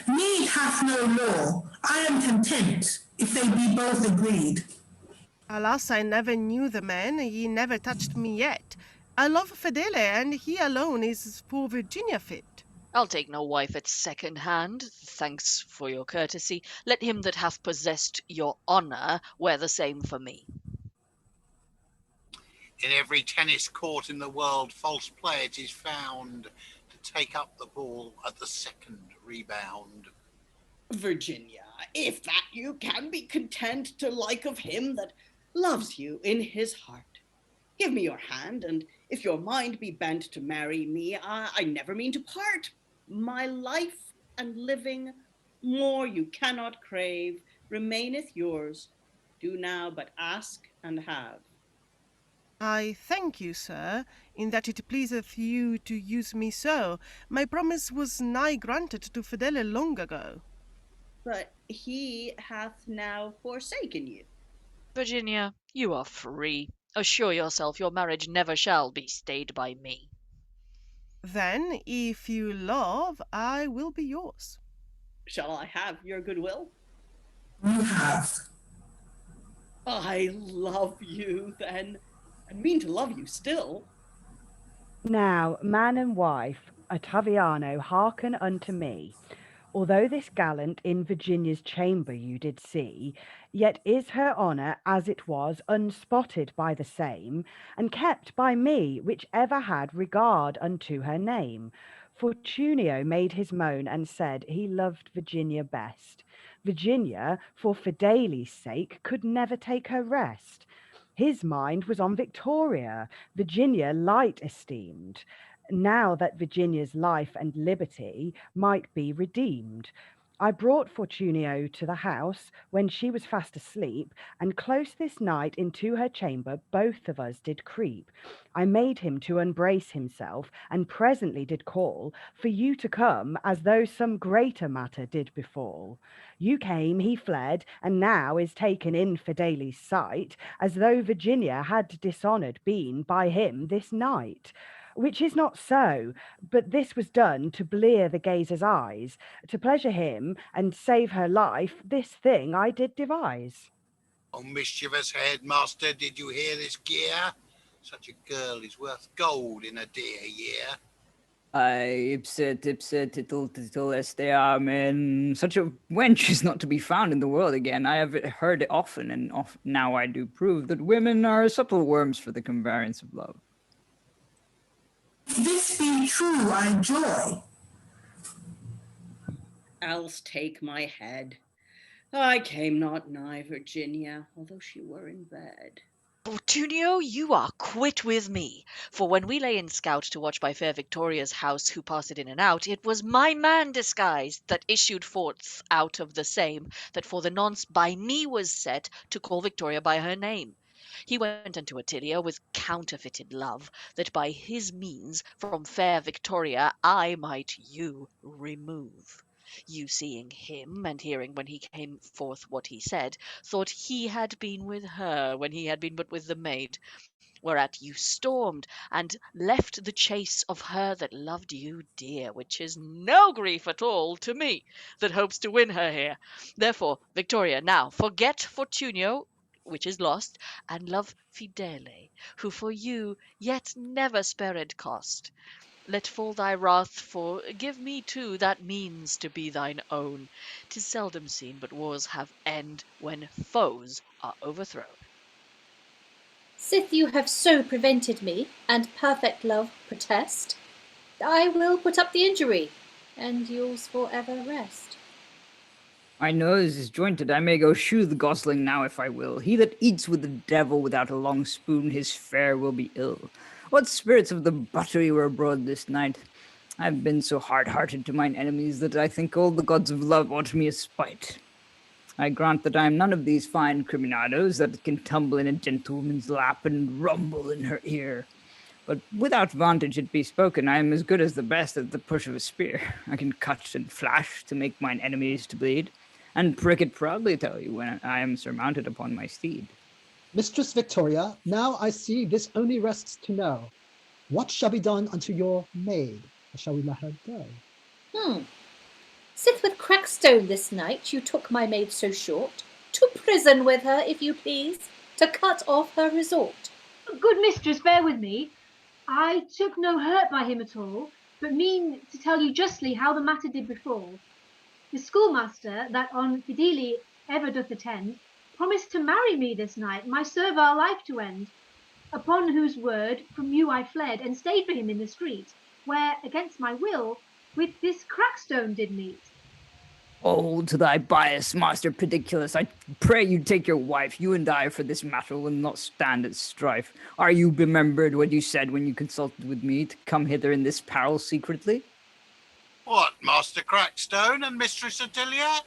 Need hath no law. I am content, if they be both agreed. Alas, I never knew the man, he never touched me yet. I love Fedele, and he alone is for Virginia fit. I'll take no wife at second hand. Thanks for your courtesy. Let him that hath possessed your honour wear the same for me. In every tennis court in the world, false play it is found to take up the ball at the second rebound. Virginia, if that you can be content to like of him that loves you in his heart, give me your hand, and if your mind be bent to marry me, I never mean to part. My life and living, more you cannot crave, remaineth yours. Do now but ask and have. I thank you, sir, in that it pleaseth you to use me so. My promise was nigh granted to Fedele long ago. But he hath now forsaken you. Virginia, you are free. Assure yourself your marriage never shall be stayed by me. Then, if you love, I will be yours. Shall I have your goodwill? You have. I love you, then, and mean to love you still. Now, man and wife, Ottaviano, hearken unto me. Although this gallant in Virginia's chamber you did see, yet is her honour as it was unspotted by the same, and kept by me, which ever had regard unto her name. Fortunio made his moan and said he loved Virginia best. Virginia, for Fedele's sake, could never take her rest. His mind was on Victoria, Virginia light esteemed. Now that Virginia's life and liberty might be redeemed, I brought Fortunio to the house when she was fast asleep, and close this night into her chamber both of us did creep. I made him to embrace himself, and presently did call for you to come, as though some greater matter did befall. You came, he fled, and now is taken in Fedele's sight, as though Virginia had dishonoured been by him this night. Which is not so, but this was done to blear the gazer's eyes, to pleasure him and save her life. This thing I did devise. Oh, mischievous head, master, did you hear this gear? Such a girl is worth gold in a dear year. I ipse tittle tittle est amen. Such a wench is not to be found in the world again. I have heard it often, and now I do prove that women are subtle worms for the conveyance of love. If this be true, I joy. Else take my head. I came not nigh Virginia, although she were in bed. Fortunio, you are quit with me. For when we lay in scout to watch by fair Victoria's house who passed it in and out, it was my man disguised that issued forth out of the same, that for the nonce by me was set to call Victoria by her name. He went unto Attilia with counterfeited love, that by his means from fair Victoria I might you remove. You seeing him, and hearing when he came forth what he said, thought he had been with her when he had been but with the maid. Whereat you stormed, and left the chase of her that loved you dear, which is no grief at all to me, that hopes to win her here. Therefore, Victoria, now forget Fortunio, which is lost, and love Fedele, who for you yet never spared cost. Let fall thy wrath, for give me too that means to be thine own. 'Tis seldom seen, but wars have end when foes are overthrown. Sith you have so prevented me, and perfect love protest, I will put up the injury, and yours for ever rest. My nose is jointed, I may go shoe the gosling now if I will. He that eats with the devil without a long spoon, his fare will be ill. What spirits of the buttery were abroad this night? I have been so hard-hearted to mine enemies that I think all the gods of love ought me a spite. I grant that I am none of these fine criminados that can tumble in a gentlewoman's lap and rumble in her ear. But without vantage it be spoken, I am as good as the best at the push of a spear. I can cut and flash to make mine enemies to bleed, and prick it proudly tell you when I am surmounted upon my steed. Mistress Victoria, now I see this only rests to know. What shall be done unto your maid, or shall we let her go? Sith with Crackstone this night you took my maid so short, to prison with her, if you please, to cut off her resort. Good mistress, bear with me. I took no hurt by him at all, but mean to tell you justly how the matter did befall. The schoolmaster, that on Fedele ever doth attend, promised to marry me this night, my servile life to end. Upon whose word from you I fled, and stayed for him in the street, where, against my will, with this Crackstone did meet. Hold to thy bias, Master Pediculus. I pray you take your wife. You and I for this matter will not stand at strife. Are you remembered what you said when you consulted with me to come hither in this peril secretly? What, Master Crackstone and Mistress Attilia?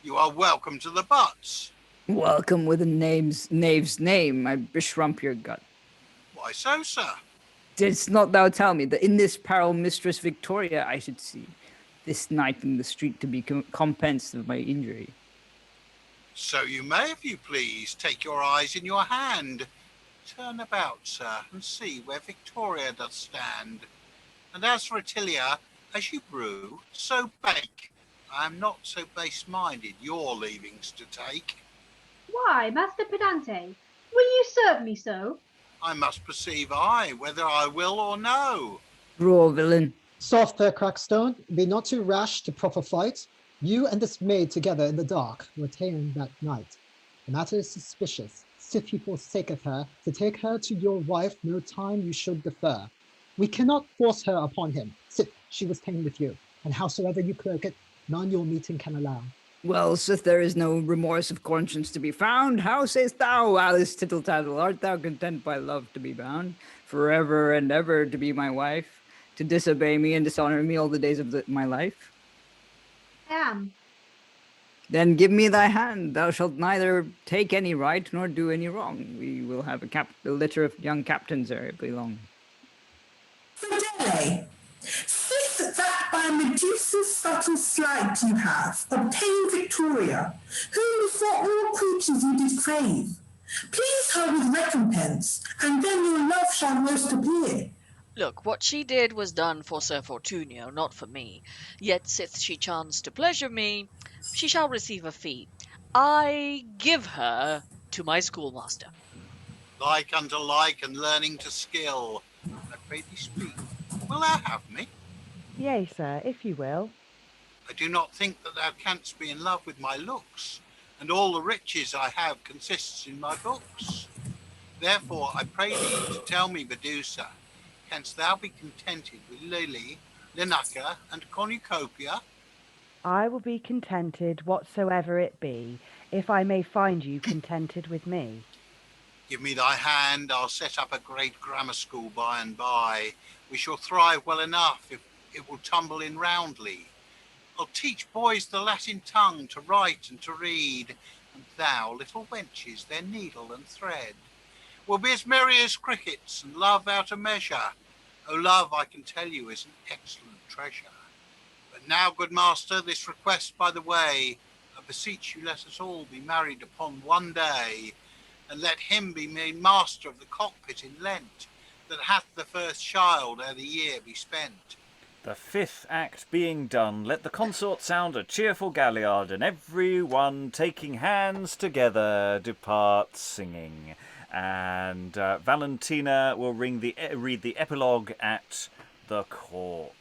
You are welcome to the butts. Welcome with a knave's name, I beshrump your gut. Why so, sir? Didst not thou tell me that in this peril Mistress Victoria I should see, this night in the street to be compensed of my injury? So you may, if you please. Take your eyes in your hand. Turn about, sir, and see where Victoria doth stand. And as for Attilia, as you brew, so bake. I am not so base-minded your leavings to take. Why, Master Pedante, will you serve me so? I must perceive I, whether I will or no. Raw villain. Soft there, Crackstone, be not too rash to proffer fight. You and this maid together in the dark were ta'en that night. The matter is suspicious. Sith you forsaketh her, to take her to your wife no time you should defer. We cannot force her upon him, sith she was ta'en with you, and howsoever you cloak it, none your meeting can allow. Well, sith there is no remorse of conscience to be found, how sayst thou, Alice Tittle-Tattle, art thou content by love to be bound, forever and ever to be my wife, to disobey me and dishonor me all the days of my life? I am. Then give me thy hand. Thou shalt neither take any right nor do any wrong. We will have a litter of young captains ere long. Fedele, sith that by Medusa's subtle sleight you have obtained Victoria, whom before all creatures you did crave, please her with recompense, and then your love shall most appear. Look, what she did was done for Sir Fortunio, not for me. Yet sith she chanced to pleasure me, she shall receive a fee. I give her to my schoolmaster. Like unto like, and learning to skill. I pray thee speak. Will thou have me? Yea, sir, if you will. I do not think that thou canst be in love with my looks, and all the riches I have consists in my books. Therefore I pray thee to tell me, Medusa, canst thou be contented with Lily, Linacre, and Cornucopia? I will be contented whatsoever it be, if I may find you contented with me. Give me thy hand, I'll set up a great grammar school by and by. We shall thrive well enough if it will tumble in roundly. I'll teach boys the Latin tongue to write and to read, and thou, little wenches, their needle and thread. We'll be as merry as crickets, and love out of measure. Oh, love, I can tell you, is an excellent treasure. But now, good master, this request by the way, I beseech you let us all be married upon one day, and let him be made master of the cockpit in Lent, that hath the first child ere the year be spent. The fifth act being done, let the consort sound a cheerful galliard, and every one taking hands together depart singing. And Valentina will read the epilogue at the court.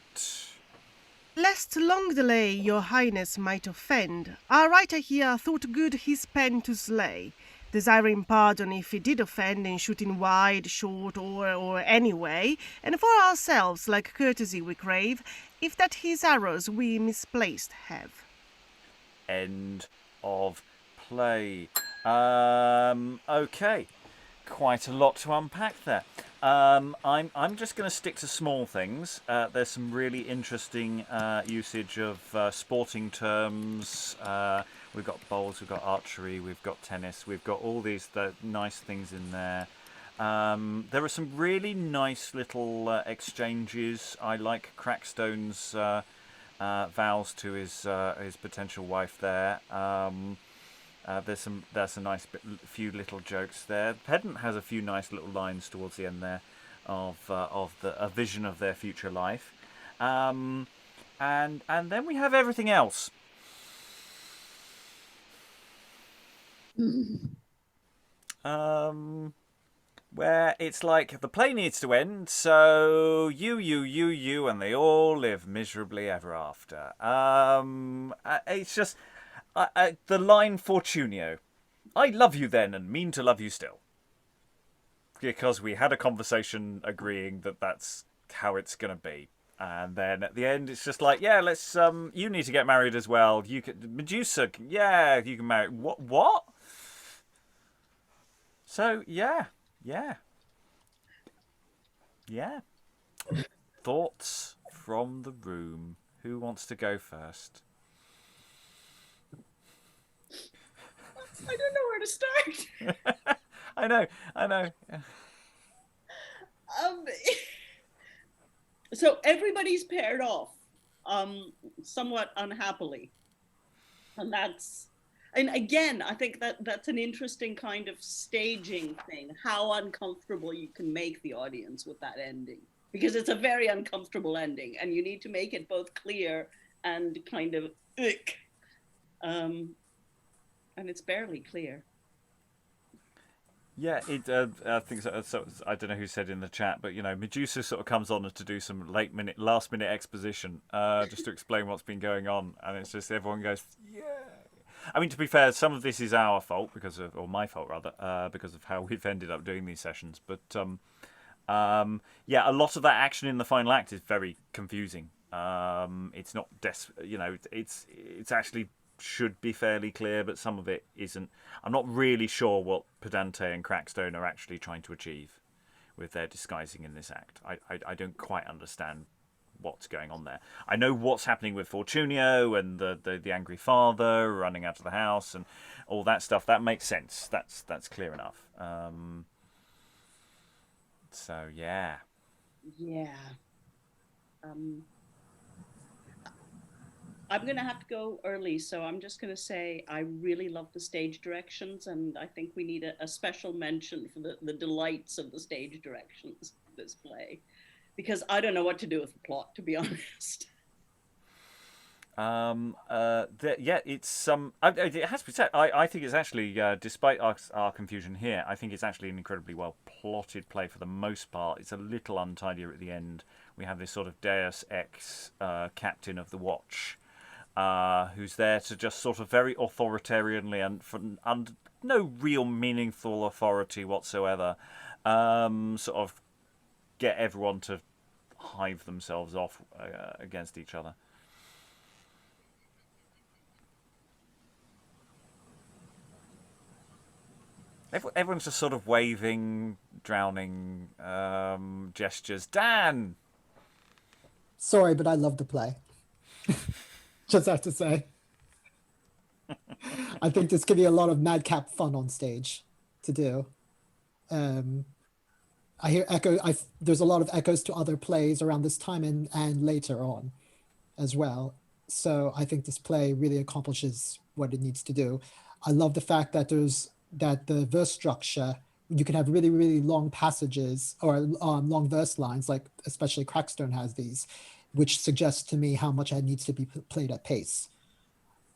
Lest long delay your highness might offend, our writer here thought good his pen to slay, desiring pardon if he did offend in shooting wide, short, or any way, and for ourselves like courtesy we crave, if that his arrows we misplaced have. End of play. Okay. Quite a lot to unpack there. I'm just going to stick to small things. There's some really interesting usage of sporting terms. We've got bowls, we've got archery, we've got tennis, we've got all these nice things in there. There are some really nice little exchanges. I like Crackstone's vows to his potential wife there. There's a nice few little jokes there. Pedant has a few nice little lines towards the end there of a vision of their future life, and then we have everything else. Where it's like the play needs to end, so you, and they all live miserably ever after. It's just. The line Fortunio, I love you then and mean to love you still. Because we had a conversation agreeing that that's how it's going to be. And then at the end, it's just like, yeah, let's, you need to get married as well. You can, Medusa, yeah, you can marry. What? So, yeah. Thoughts from the room. Who wants to go first? I don't know where to start. I know. So everybody's paired off, somewhat unhappily, and again, I think that's an interesting kind of staging thing. How uncomfortable you can make the audience with that ending, because it's a very uncomfortable ending, and you need to make it both clear and kind of ick. And it's barely clear. Yeah, I think so. I don't know who said in the chat, but Medusa sort of comes on to do some last minute exposition, just to explain what's been going on, and it's just everyone goes, yeah. I mean, to be fair, some of this is our fault or my fault rather, because of how we've ended up doing these sessions. But yeah, a lot of that action in the final act is very confusing. It's not it's actually should be fairly clear, but some of it isn't. I'm not really sure what Pedante and Crackstone are actually trying to achieve with their disguising in this act. I don't quite understand what's going on there. I know what's happening with Fortunio and the angry father running out of the house and all that stuff. That makes sense. That's clear enough. So yeah. Yeah. I'm going to have to go early, so I'm just going to say I really love the stage directions, and I think we need a special mention for the delights of the stage directions of this play, because I don't know what to do with the plot, to be honest. It's it has to be said. I think it's actually, despite our confusion here, I think it's actually an incredibly well plotted play for the most part. It's a little untidier at the end. We have this sort of Deus Ex captain of the watch, who's there to just sort of very authoritarianly and under no real meaningful authority whatsoever, sort of get everyone to hive themselves off against each other. Everyone's just sort of waving, drowning gestures. Dan! Sorry, but I love the play. Just have to say. I think this could be a lot of madcap fun on stage to do. I hear there's a lot of echoes to other plays around this time and later on as well. So I think this play really accomplishes what it needs to do. I love the fact that the verse structure, you can have really, really long passages or long verse lines, like especially Crackstone has these, which suggests to me how much it needs to be played at pace.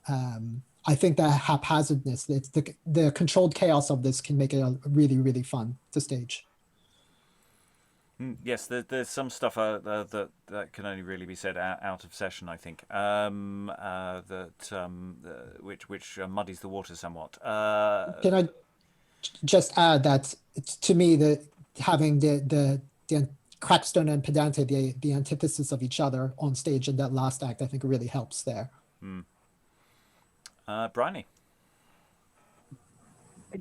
I think that haphazardness, the controlled chaos of this can make it really, really fun to stage. Yes, there's some stuff that can only really be said out of session, I think, which muddies the water somewhat. Can I just add that to me, having the Crackstone and Pedante, the antithesis of each other on stage in that last act, I think really helps there. Briony.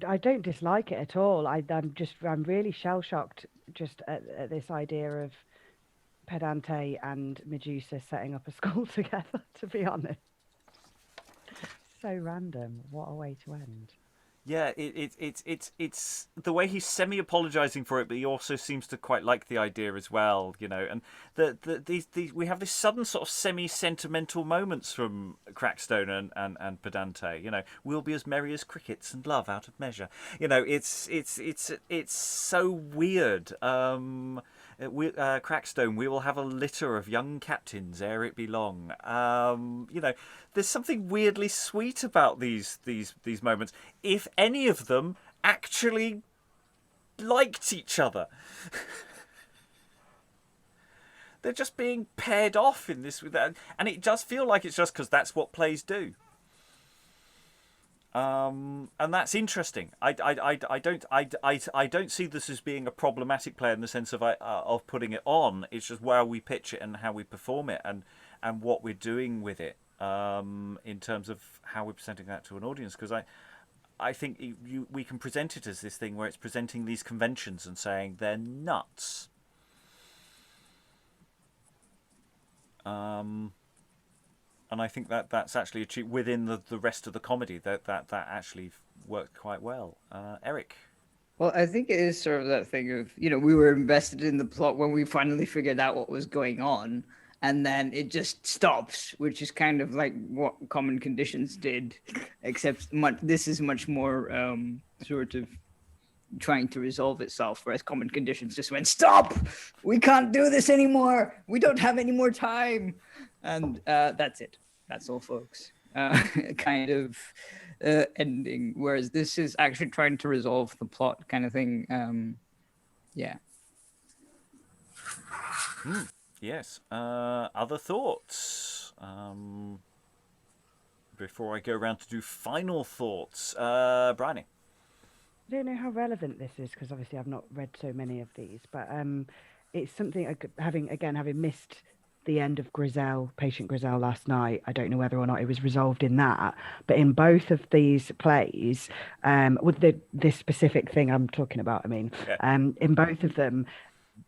I don't dislike it at all. I'm really shell shocked just at this idea of Pedante and Medusa setting up a school together. To be honest, so random. What a way to end. Yeah, it's the way he's semi-apologizing for it, but he also seems to quite like the idea as well, you know. And these we have this sudden sort of semi-sentimental moments from Crackstone and Pedante. You know, we'll be as merry as crickets and love out of measure. You know, it's so weird. Crackstone, we will have a litter of young captains ere it be long. You know, there's something weirdly sweet about these moments. If any of them actually liked each other. They're just being paired off in this, and it does feel like it's just because that's what plays do. And that's interesting. I don't see this as being a problematic play in the sense of putting it on. It's just where we pitch it and how we perform it and what we're doing with it in terms of how we're presenting that to an audience. Because I think we can present it as this thing where it's presenting these conventions and saying they're nuts. And I think that's actually achieved within the rest of the comedy. That actually worked quite well. Eric? Well, I think it is sort of that thing of, you know, we were invested in the plot when we finally figured out what was going on, and then it just stops, which is kind of like what Common Conditions did, except this is much more sort of trying to resolve itself, whereas Common Conditions just went, stop! We can't do this anymore! We don't have any more time! And that's it. That's all, folks. Kind of ending, whereas this is actually trying to resolve the plot kind of thing. Yeah. Yes. Other thoughts? Before I go around to do final thoughts. Briony? I don't know how relevant this is because obviously I've not read so many of these, but it's something having missed the end of Patient Griselle last night. I don't know whether or not it was resolved in that, but in both of these plays, with this specific thing I'm talking about, in both of them,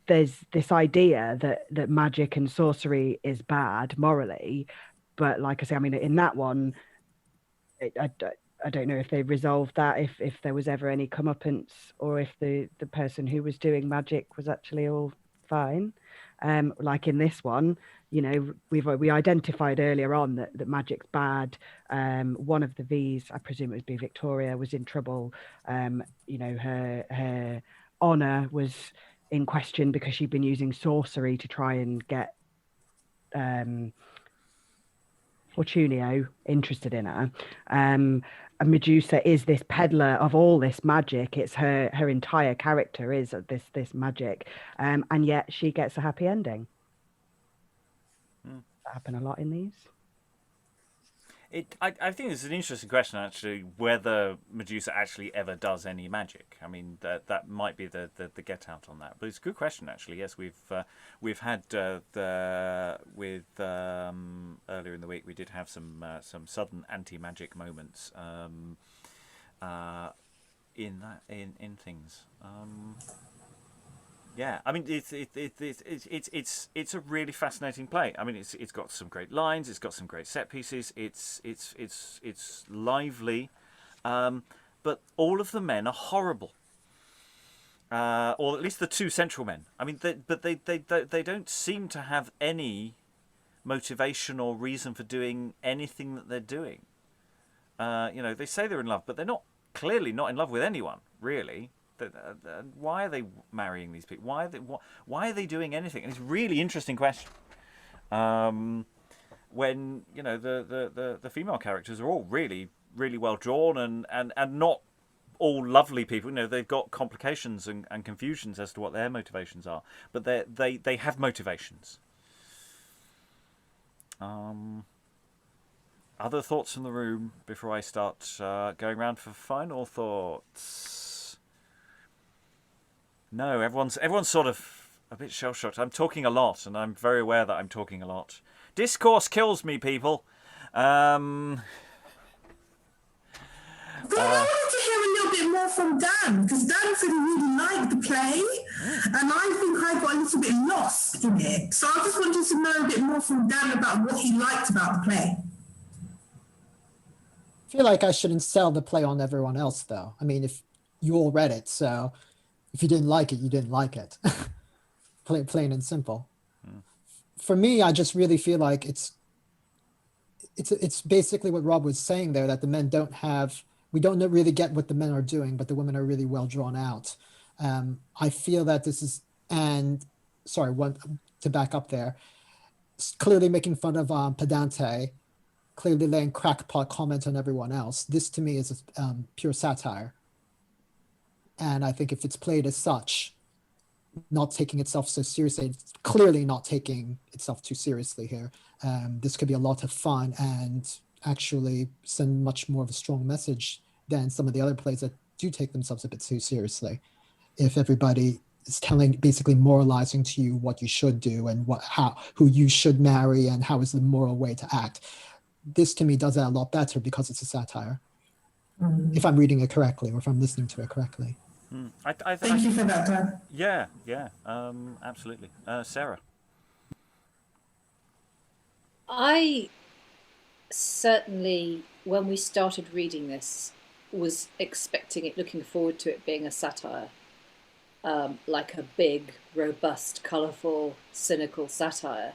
there's this idea that magic and sorcery is bad morally, but like I say, I mean, in that one, I don't know if they resolved that, if there was ever any comeuppance, or if the person who was doing magic was actually all fine. Like in this one, you know, we identified earlier on that magic's bad. One of the V's, I presume it would be Victoria, was in trouble. You know, her honor was in question because she'd been using sorcery to try and get Fortunio interested in her. And Medusa is this peddler of all this magic. It's her entire character is this magic, and yet she gets a happy ending. That happen a lot in these. I think it's an interesting question, actually, whether Medusa actually ever does any magic. I mean, that might be the get out on that. But it's a good question, actually. Yes, we've had earlier in the week we did have some sudden anti-magic moments in things. Yeah, I mean, it's a really fascinating play. I mean, it's got some great lines, it's got some great set pieces, it's lively, but all of the men are horrible, or at least the two central men. I mean, they don't seem to have any motivation or reason for doing anything that they're doing. You know, they say they're in love, but they're clearly not in love with anyone, really. Why are they marrying these people? Why are they doing anything? And it's a really interesting question. When, you know, the female characters are all really, really well drawn and not all lovely people. You know, they've got complications and confusions as to what their motivations are, but they have motivations. Other thoughts in the room before I start going around for final thoughts? No, everyone's sort of a bit shell-shocked. I'm talking a lot, and I'm very aware that I'm talking a lot. Discourse kills me, people. I wanted to hear a little bit more from Dan, because Dan said he really liked the play, and I think I got a little bit lost in it. So I just wanted to know a bit more from Dan about what he liked about the play. I feel like I shouldn't sell the play on everyone else, though. I mean, if you all read it, so if you didn't like it, you didn't like it. Plain and simple. For me, I just really feel like it's basically what Rob was saying there, that the men we don't really get what the men are doing, but the women are really well drawn out. I feel that this is, to back up there, clearly making fun of Pedante, clearly laying crackpot comments on everyone else. This to me is pure satire. And I think if it's played as such, not taking itself so seriously, it's clearly not taking itself too seriously here. This could be a lot of fun and actually send much more of a strong message than some of the other plays that do take themselves a bit too seriously. If everybody is basically moralizing to you what you should do and who you should marry and how is the moral way to act. This to me does that a lot better because it's a satire. If I'm reading it correctly or if I'm listening to it correctly. Thank you for that, Dan. Yeah, absolutely. Sarah? I certainly, when we started reading this, was expecting it, looking forward to it being a satire, like a big, robust, colourful, cynical satire.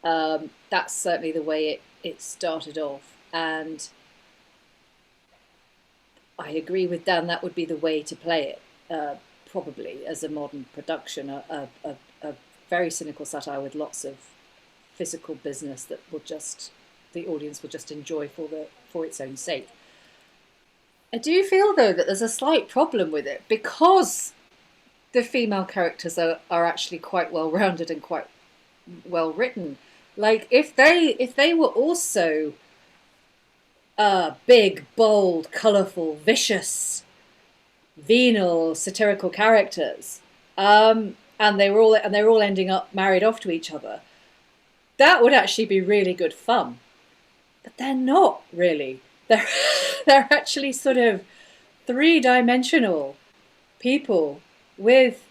That's certainly the way it started off, and I agree with Dan, that would be the way to play it, probably, as a modern production, a very cynical satire with lots of physical business that the audience will just enjoy for its own sake. I do feel, though, that there's a slight problem with it, because the female characters are actually quite well-rounded and quite well-written. Like, if they were also big, bold, colourful, vicious, venal, satirical characters, and they're all ending up married off to each other, that would actually be really good fun. But they're not really. They're actually sort of three-dimensional people with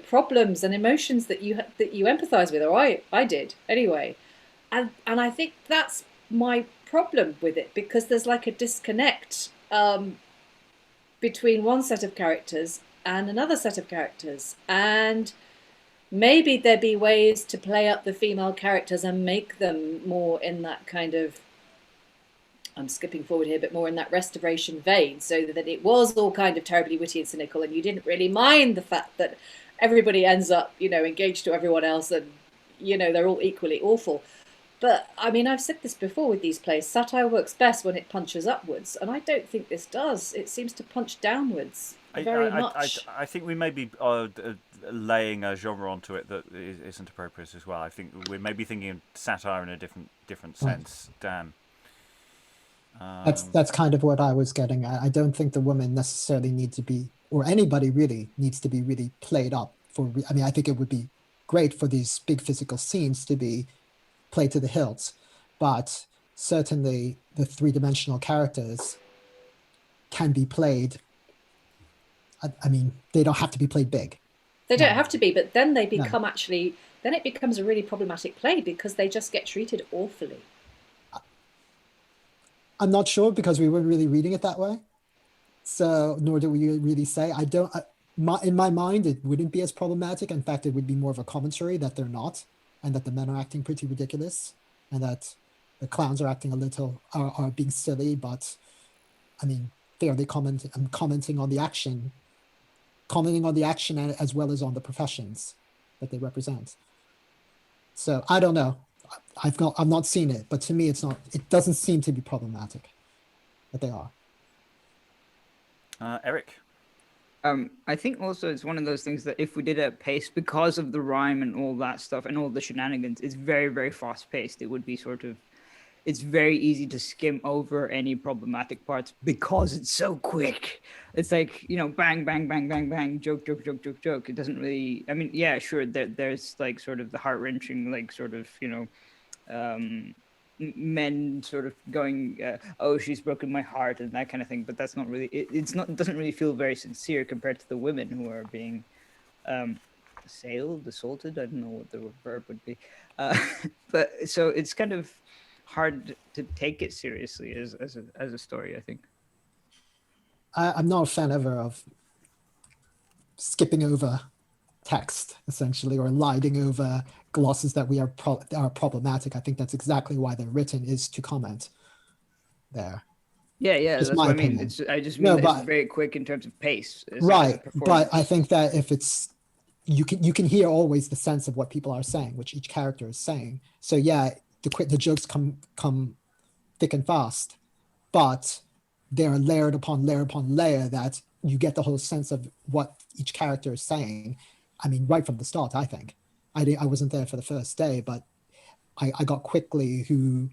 problems and emotions that you empathize with, or I did anyway. And I think that's my problem with it, because there's like a disconnect between one set of characters and another set of characters. And maybe there'd be ways to play up the female characters and make them more in that kind of, I'm skipping forward here, but more in that restoration vein, so that it was all kind of terribly witty and cynical, and you didn't really mind the fact that everybody ends up, engaged to everyone else, and, they're all equally awful. But, I mean, I've said this before with these plays, satire works best when it punches upwards, and I don't think this does. It seems to punch downwards very much. I think we may be laying a genre onto it that isn't appropriate as well. I think we may be thinking of satire in a different sense. Dan? That's kind of what I was getting at. I don't think the women necessarily need to be, or anybody really needs to be really played up for. I mean, I think it would be great for these big physical scenes to be played to the hilt, but certainly the three-dimensional characters can be played. I mean, they don't have to be played big. They don't have to be, but then they become then it becomes a really problematic play, because they just get treated awfully. I'm not sure, because we weren't really reading it that way. So, nor do we really say. In my mind, it wouldn't be as problematic. In fact, it would be more of a commentary that they're not, and that the men are acting pretty ridiculous, and that the clowns are acting are being silly. But, I mean, I'm commenting on the action, as well as on the professions that they represent. So I don't know. I've not seen it, but to me, it doesn't seem to be problematic that they are. Eric? I think also it's one of those things that if we did it at pace, because of the rhyme and all that stuff and all the shenanigans, it's very, very fast paced. It would be it's very easy to skim over any problematic parts because it's so quick. It's like, bang, bang, bang, bang, bang, joke, joke, joke, joke, joke. It doesn't really, I mean, yeah, sure, there's like sort of the heart-wrenching, like sort of, men sort of going, oh, she's broken my heart and that kind of thing. But that's not really, it doesn't really feel very sincere compared to the women who are being assaulted. I don't know what the verb would be. But so it's kind of hard to take it seriously as a story, I think. I'm not a fan ever of skipping over text, essentially, or lighting over glosses that are problematic. I think that's exactly why they're written, is to comment there. Yeah, that's what I mean. I just mean it's very quick in terms of pace. Right, but I think that if it's, you can hear always the sense of what people are saying, which each character is saying. So yeah, the jokes come thick and fast, but they're layered upon layer upon layer, that you get the whole sense of what each character is saying. I mean, right from the start, I think. I wasn't there for the first day, but I got quickly who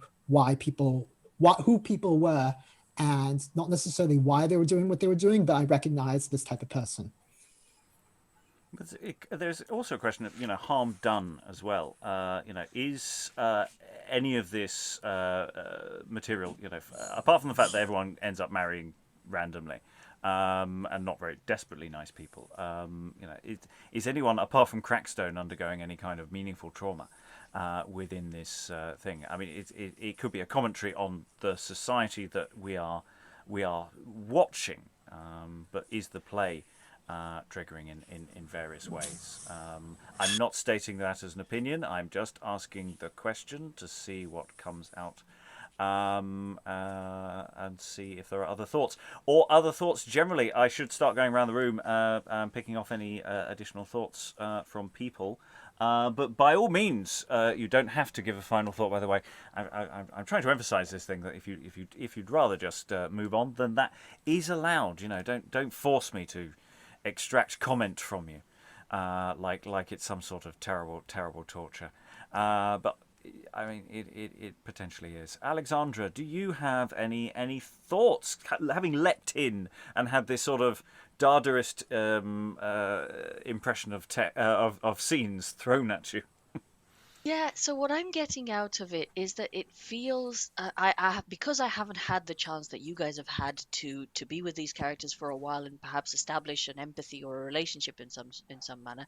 people were, and not necessarily why they were doing what they were doing, but I recognized this type of person. There's also a question of harm done as well. Is any of this material, apart from the fact that everyone ends up marrying randomly, and not very desperately nice people, is anyone apart from Crackstone undergoing any kind of meaningful trauma within this thing? I mean, it could be a commentary on the society that we are watching, but is the play triggering in various ways? I'm not stating that as an opinion. I'm just asking the question to see what comes out, and see if there are other thoughts or other thoughts generally. I should start going around the room and picking off any additional thoughts from people. But by all means, you don't have to give a final thought. By the way, I'm trying to emphasise this thing that if you'd rather just move on, then that is allowed. Don't force me to extract comment from you, like it's some sort of terrible torture. But I mean, it potentially is. Alexandra, do you have any thoughts, having leapt in and had this sort of Dadaist impression of scenes thrown at you? Yeah, so what I'm getting out of it is that it feels because I haven't had the chance that you guys have had to be with these characters for a while and perhaps establish an empathy or a relationship in some manner.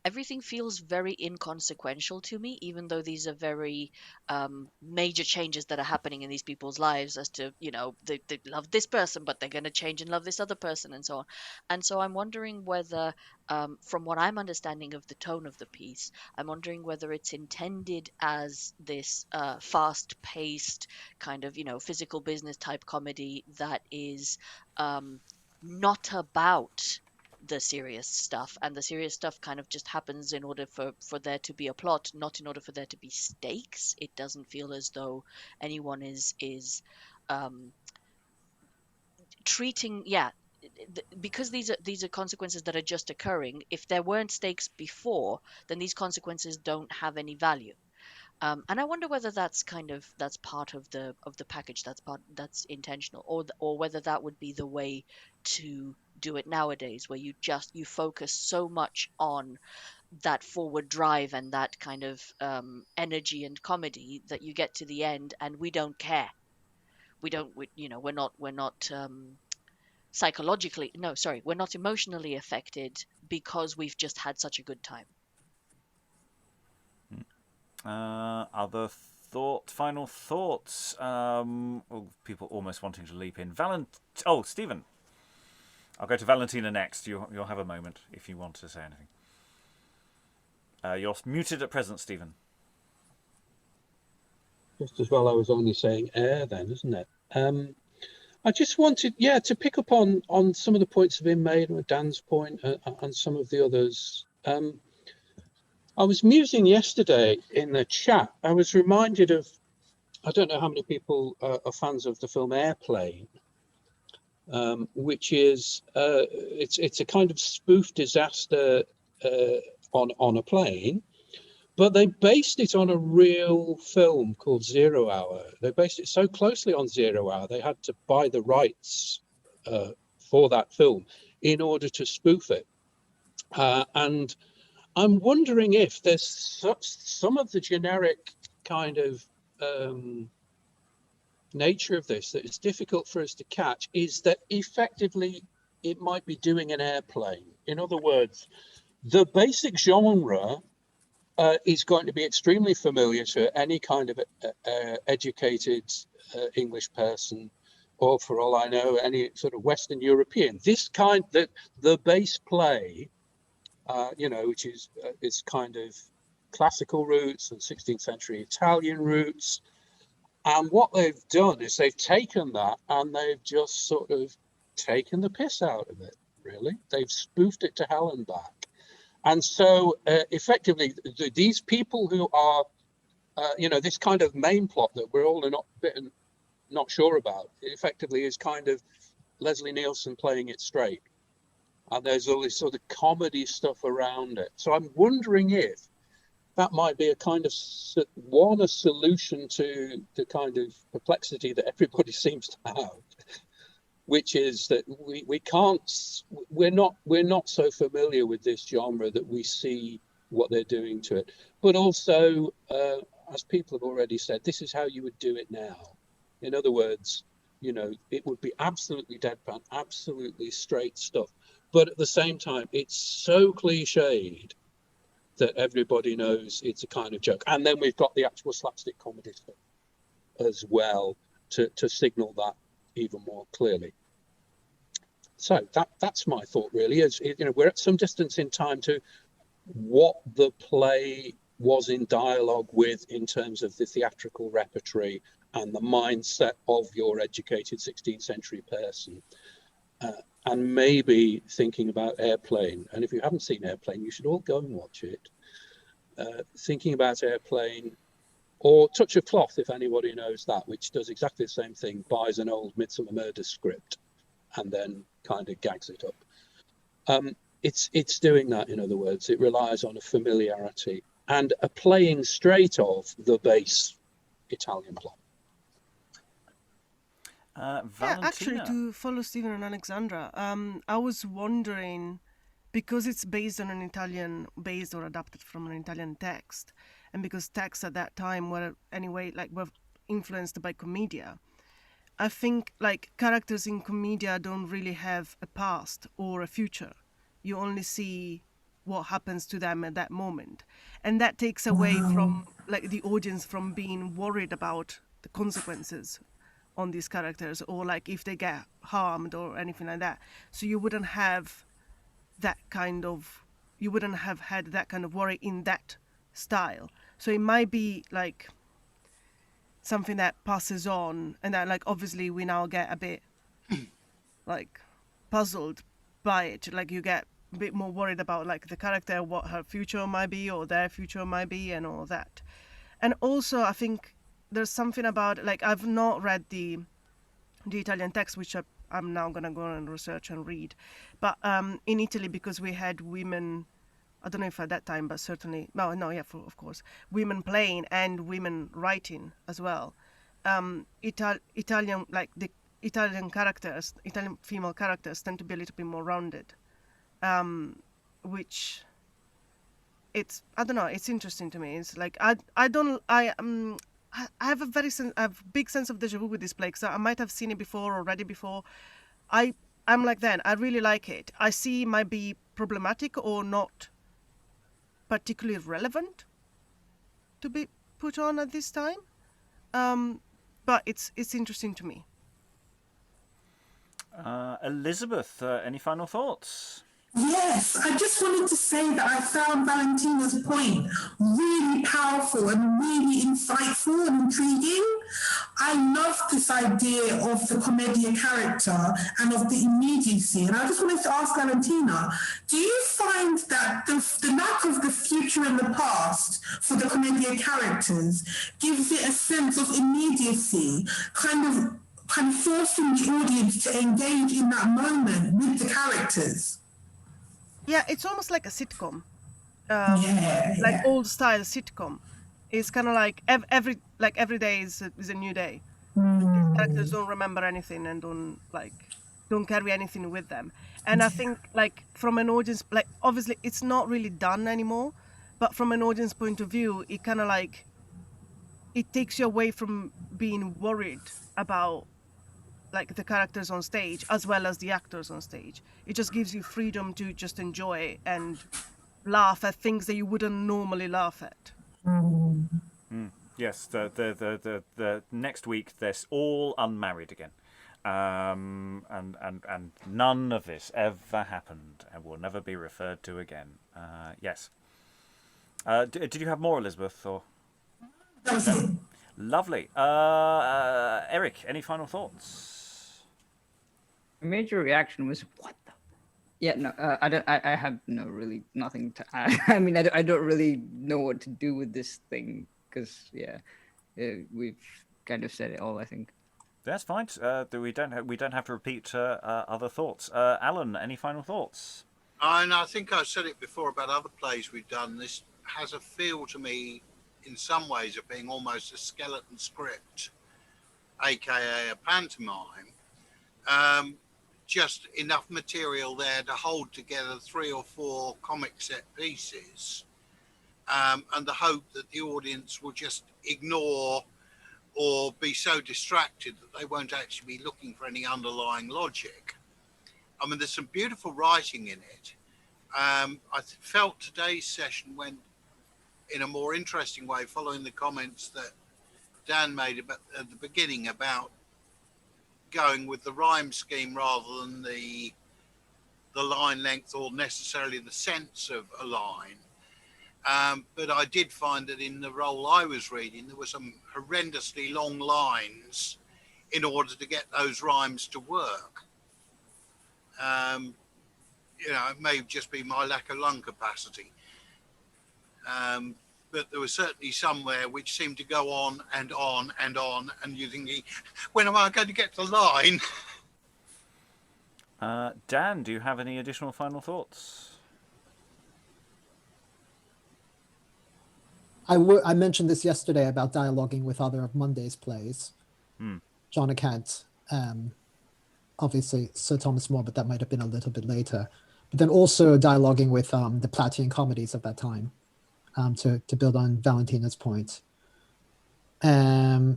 Everything feels very inconsequential to me, even though these are very major changes that are happening in these people's lives. As to they love this person, but they're going to change and love this other person, and so on. And so I'm wondering whether, from what I'm understanding of the tone of the piece, I'm wondering whether it's intended as this fast-paced kind of, physical business type comedy that is not about the serious stuff, and the serious stuff kind of just happens in order for there to be a plot, not in order for there to be stakes. It doesn't feel as though anyone is treating, because these are consequences that are just occurring. If there weren't stakes before, then these consequences don't have any value. And I wonder whether that's part of the package, that's intentional, or whether that would be the way to do it nowadays, where you focus so much on that forward drive and that kind of energy and comedy that you get to the end and we don't care. We're not we're not emotionally affected because we've just had such a good time. Other final thoughts? People almost wanting to leap in. Stephen. I'll go to Valentina next. You'll have a moment if you want to say anything. You're muted at present, Stephen. Just as well I was only saying air then, isn't it? I just wanted, to pick up on some of the points that have been made, with Dan's point and some of the others. I was musing yesterday in the chat. I was reminded of, I don't know how many people are fans of the film Airplane, which is it's a kind of spoof disaster on a plane, but they based it on a real film called 0 Hour. They based it so closely on 0 Hour, they had to buy the rights for that film in order to spoof it. And I'm wondering if there's some of the generic kind of nature of this that is difficult for us to catch, is that effectively it might be doing an Airplane. In other words, the basic genre is going to be extremely familiar to any kind of educated English person, or for all I know, any sort of Western European. This kind, the base play, which is kind of classical roots and 16th century Italian roots. And what they've done is they've taken that and they've just sort of taken the piss out of it, really. They've spoofed it to hell and back. And so effectively, these people who are, this kind of main plot that we're all not sure about, effectively is kind of Leslie Nielsen playing it straight. And there's all this sort of comedy stuff around it. So I'm wondering if that might be a kind of a solution to the kind of perplexity that everybody seems to have, which is that we're not so familiar with this genre that we see what they're doing to it. But also, as people have already said, this is how you would do it now. In other words, it would be absolutely deadpan, absolutely straight stuff. But at the same time, it's so cliched that everybody knows it's a kind of joke. And then we've got the actual slapstick comedy stuff as well to signal that even more clearly. So that's my thought, really. Is we're at some distance in time to what the play was in dialogue with in terms of the theatrical repertory and the mindset of your educated 16th century person. And maybe thinking about Airplane. And if you haven't seen Airplane, you should all go and watch it. Thinking about Airplane, or Touch of Cloth, if anybody knows that, which does exactly the same thing, buys an old Midsummer Murders script and then kind of gags it up. It's doing that, in other words. It relies on a familiarity and a playing straight of the base Italian plot. Actually, to follow Stephen and Alexandra, I was wondering because it's based on an based or adapted from an Italian text, and because texts at that time were influenced by commedia, I think like characters in commedia don't really have a past or a future. You only see what happens to them at that moment, and that takes away from like the audience from being worried about the consequences on these characters, or like if they get harmed or anything like that. So you wouldn't have had that kind of worry in that style. So it might be like something that passes on, and that like obviously we now get a bit like puzzled by it. Like you get a bit more worried about like the character, what her future might be or their future might be, and all that. And also I think there's something about, like, I've not read the Italian text, which I'm now gonna go and research and read, but in Italy, because we had women, I don't know if at that time, but certainly of course, women playing and women writing as well. Italian, like the Italian female characters tend to be a little bit more rounded, which I don't know, it's interesting to me. It's like I have a big sense of deja vu with this play, because I might have seen it before or read it before. I'm like, then I really like it. I see it might be problematic or not particularly relevant to be put on at this time, but it's interesting to me. Elizabeth, any final thoughts? Yes, I just wanted to say that I found Valentina's point really powerful and really insightful and intriguing. I love this idea of the commedia character and of the immediacy. And I just wanted to ask Valentina, do you find that the lack of the future and the past for the commedia characters gives it a sense of immediacy, kind of forcing the audience to engage in that moment with the characters? Yeah, it's almost like a sitcom, like old style sitcom. It's kind of like every day is a new day. These characters don't remember anything and don't carry anything with them. And I think like from an audience, like obviously it's not really done anymore, but from an audience point of view, it kind of like it takes you away from being worried about like the characters on stage as well as the actors on stage. It just gives you freedom to just enjoy and laugh at things that you wouldn't normally laugh at. Yes, the next week they're all unmarried again, and none of this ever happened and will never be referred to again. Yes. Did you have more, Elizabeth? Or no? Lovely. Eric, any final thoughts? A major reaction was, what the? Yeah, no, I have nothing to add. I mean, I don't really know what to do with this thing, because we've kind of said it all, I think. That's fine. We don't have to repeat other thoughts. Alan, any final thoughts? And I think I said it before about other plays we've done. This has a feel to me, in some ways, of being almost a skeleton script, aka a pantomime. Just enough material there to hold together 3 or 4 comic set pieces, and the hope that the audience will just ignore or be so distracted that they won't actually be looking for any underlying logic. I mean, there's some beautiful writing in it. I felt today's session went in a more interesting way, following the comments that Dan made about, at the beginning, about going with the rhyme scheme rather than the line length or necessarily the sense of a line. But I did find that in the role I was reading, there were some horrendously long lines in order to get those rhymes to work. It may just be my lack of lung capacity. But there was certainly somewhere which seemed to go on and on and on, and you thinking, when am I going to get to the line? Dan, do you have any additional final thoughts? I mentioned this yesterday about dialoguing with other of Munday's plays. John Kent, obviously Sir Thomas More, but that might have been a little bit later. but then also dialoguing with the Platian comedies of that time, to build on Valentina's point. I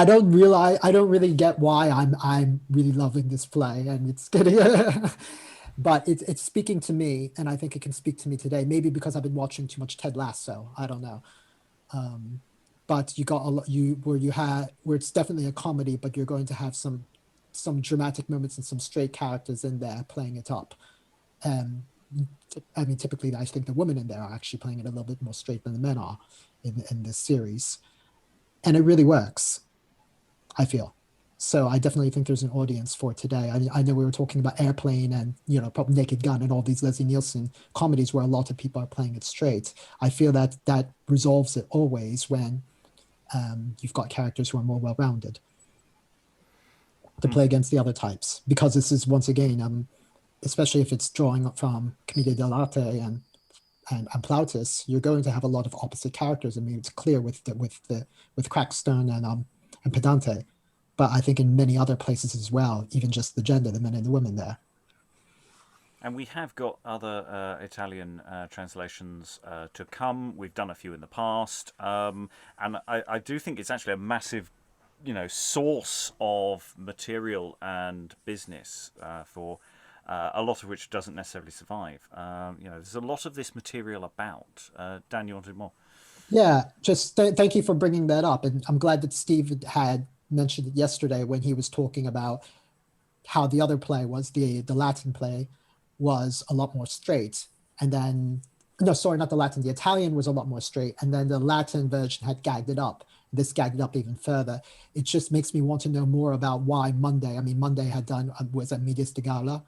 don't really get why I'm really loving this play, and it's getting, but it's speaking to me, and I think it can speak to me today. Maybe because I've been watching too much Ted Lasso. I don't know. But you got where it's definitely a comedy, but you're going to have some dramatic moments and some straight characters in there playing it up. I mean, typically, I think the women in there are actually playing it a little bit more straight than the men are in this series, and it really works, I feel. So I definitely think there's an audience for today. I know we were talking about Airplane and, probably Naked Gun and all these Leslie Nielsen comedies where a lot of people are playing it straight. I feel that resolves it always when you've got characters who are more well-rounded to play against the other types. Because this is, once again, especially if it's drawing up from Commedia dell'arte and Plautus, you're going to have a lot of opposite characters. I mean, it's clear with Crackstone and Pedante, but I think in many other places as well, even just the gender, the men and the women there. And we have got other Italian translations to come. We've done a few in the past, and I do think it's actually a massive, source of material and business for a lot of which doesn't necessarily survive. There's a lot of this material about. Dan, you want to do more? Yeah, just thank you for bringing that up. And I'm glad that Steve had mentioned it yesterday when he was talking about how the other play was, the Latin play, was a lot more straight. And then, no, sorry, not the Latin, the Italian was a lot more straight. And then the Latin version had gagged it up. This gagged it up even further. It just makes me want to know more about why Munday. I mean, Munday had done, was at Medias de Gala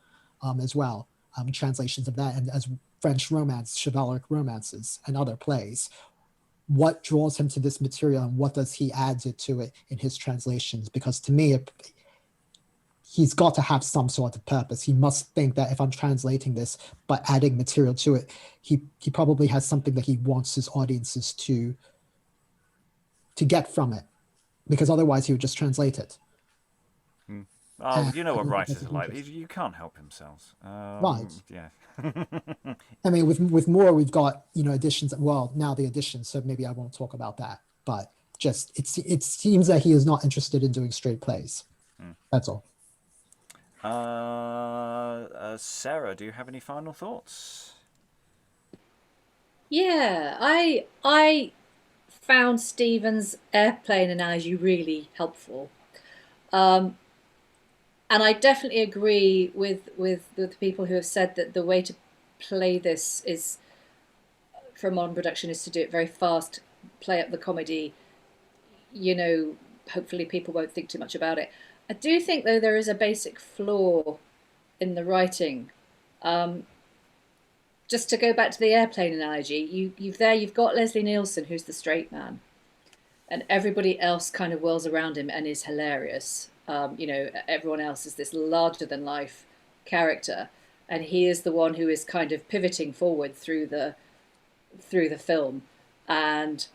as well, translations of that, and as French romance, chivalric romances, and other plays. What draws him to this material, and what does he add to it in his translations? Because to me, he's got to have some sort of purpose. He must think that if I'm translating this by adding material to it, he probably has something that he wants his audiences to get from it, because otherwise he would just translate it. Oh, you know what writers are like. You can't help themselves. Right. Yeah. I mean, with more, we've got, editions. Well, now the editions, so maybe I won't talk about that. But just it seems that he is not interested in doing straight plays. That's all. Sarah, do you have any final thoughts? Yeah, I found Stephen's airplane analogy really helpful. And I definitely agree with the people who have said that the way to play this is, for a modern production, is to do it very fast, play up the comedy. Hopefully people won't think too much about it. I do think, though, there is a basic flaw in the writing. Just to go back to the airplane analogy, you've got Leslie Nielsen, who's the straight man, and everybody else kind of whirls around him and is hilarious. Everyone else is this larger than life character, and he is the one who is kind of pivoting forward through the film, and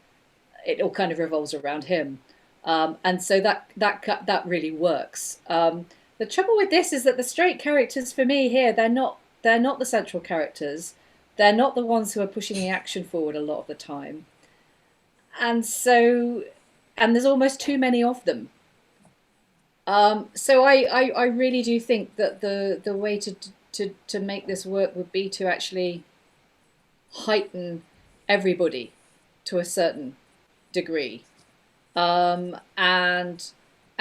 it all kind of revolves around him. And so that really works. The trouble with this is that the straight characters, for me here, they're not the central characters. They're not the ones who are pushing the action forward a lot of the time. And there's almost too many of them. So I really do think that the way to make this work would be to actually heighten everybody to a certain degree, and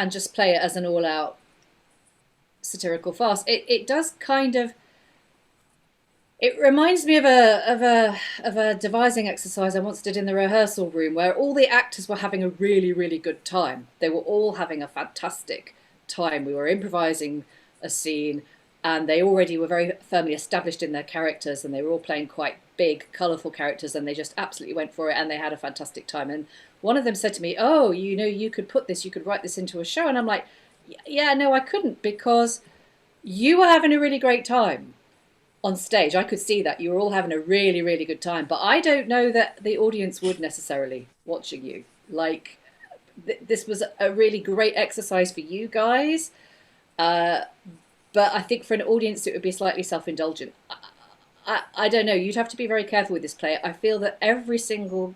just play it as an all-out satirical farce. It does kind of. It reminds me of a devising exercise I once did in the rehearsal room, where all the actors were having a really, really good time. They were all having a fantastic time. We were improvising a scene, and they already were very firmly established in their characters, and they were all playing quite big, colourful characters, and they just absolutely went for it, and they had a fantastic time. And one of them said to me, "Oh, you could write this into a show." And I'm like, "Yeah, no, I couldn't, because you were having a really great time on stage. I could see that you were all having a really, really good time, but I don't know that the audience would necessarily watching you. Like, this was a really great exercise for you guys, but I think for an audience it would be slightly self-indulgent. I don't know. You'd have to be very careful with this play. I feel that every single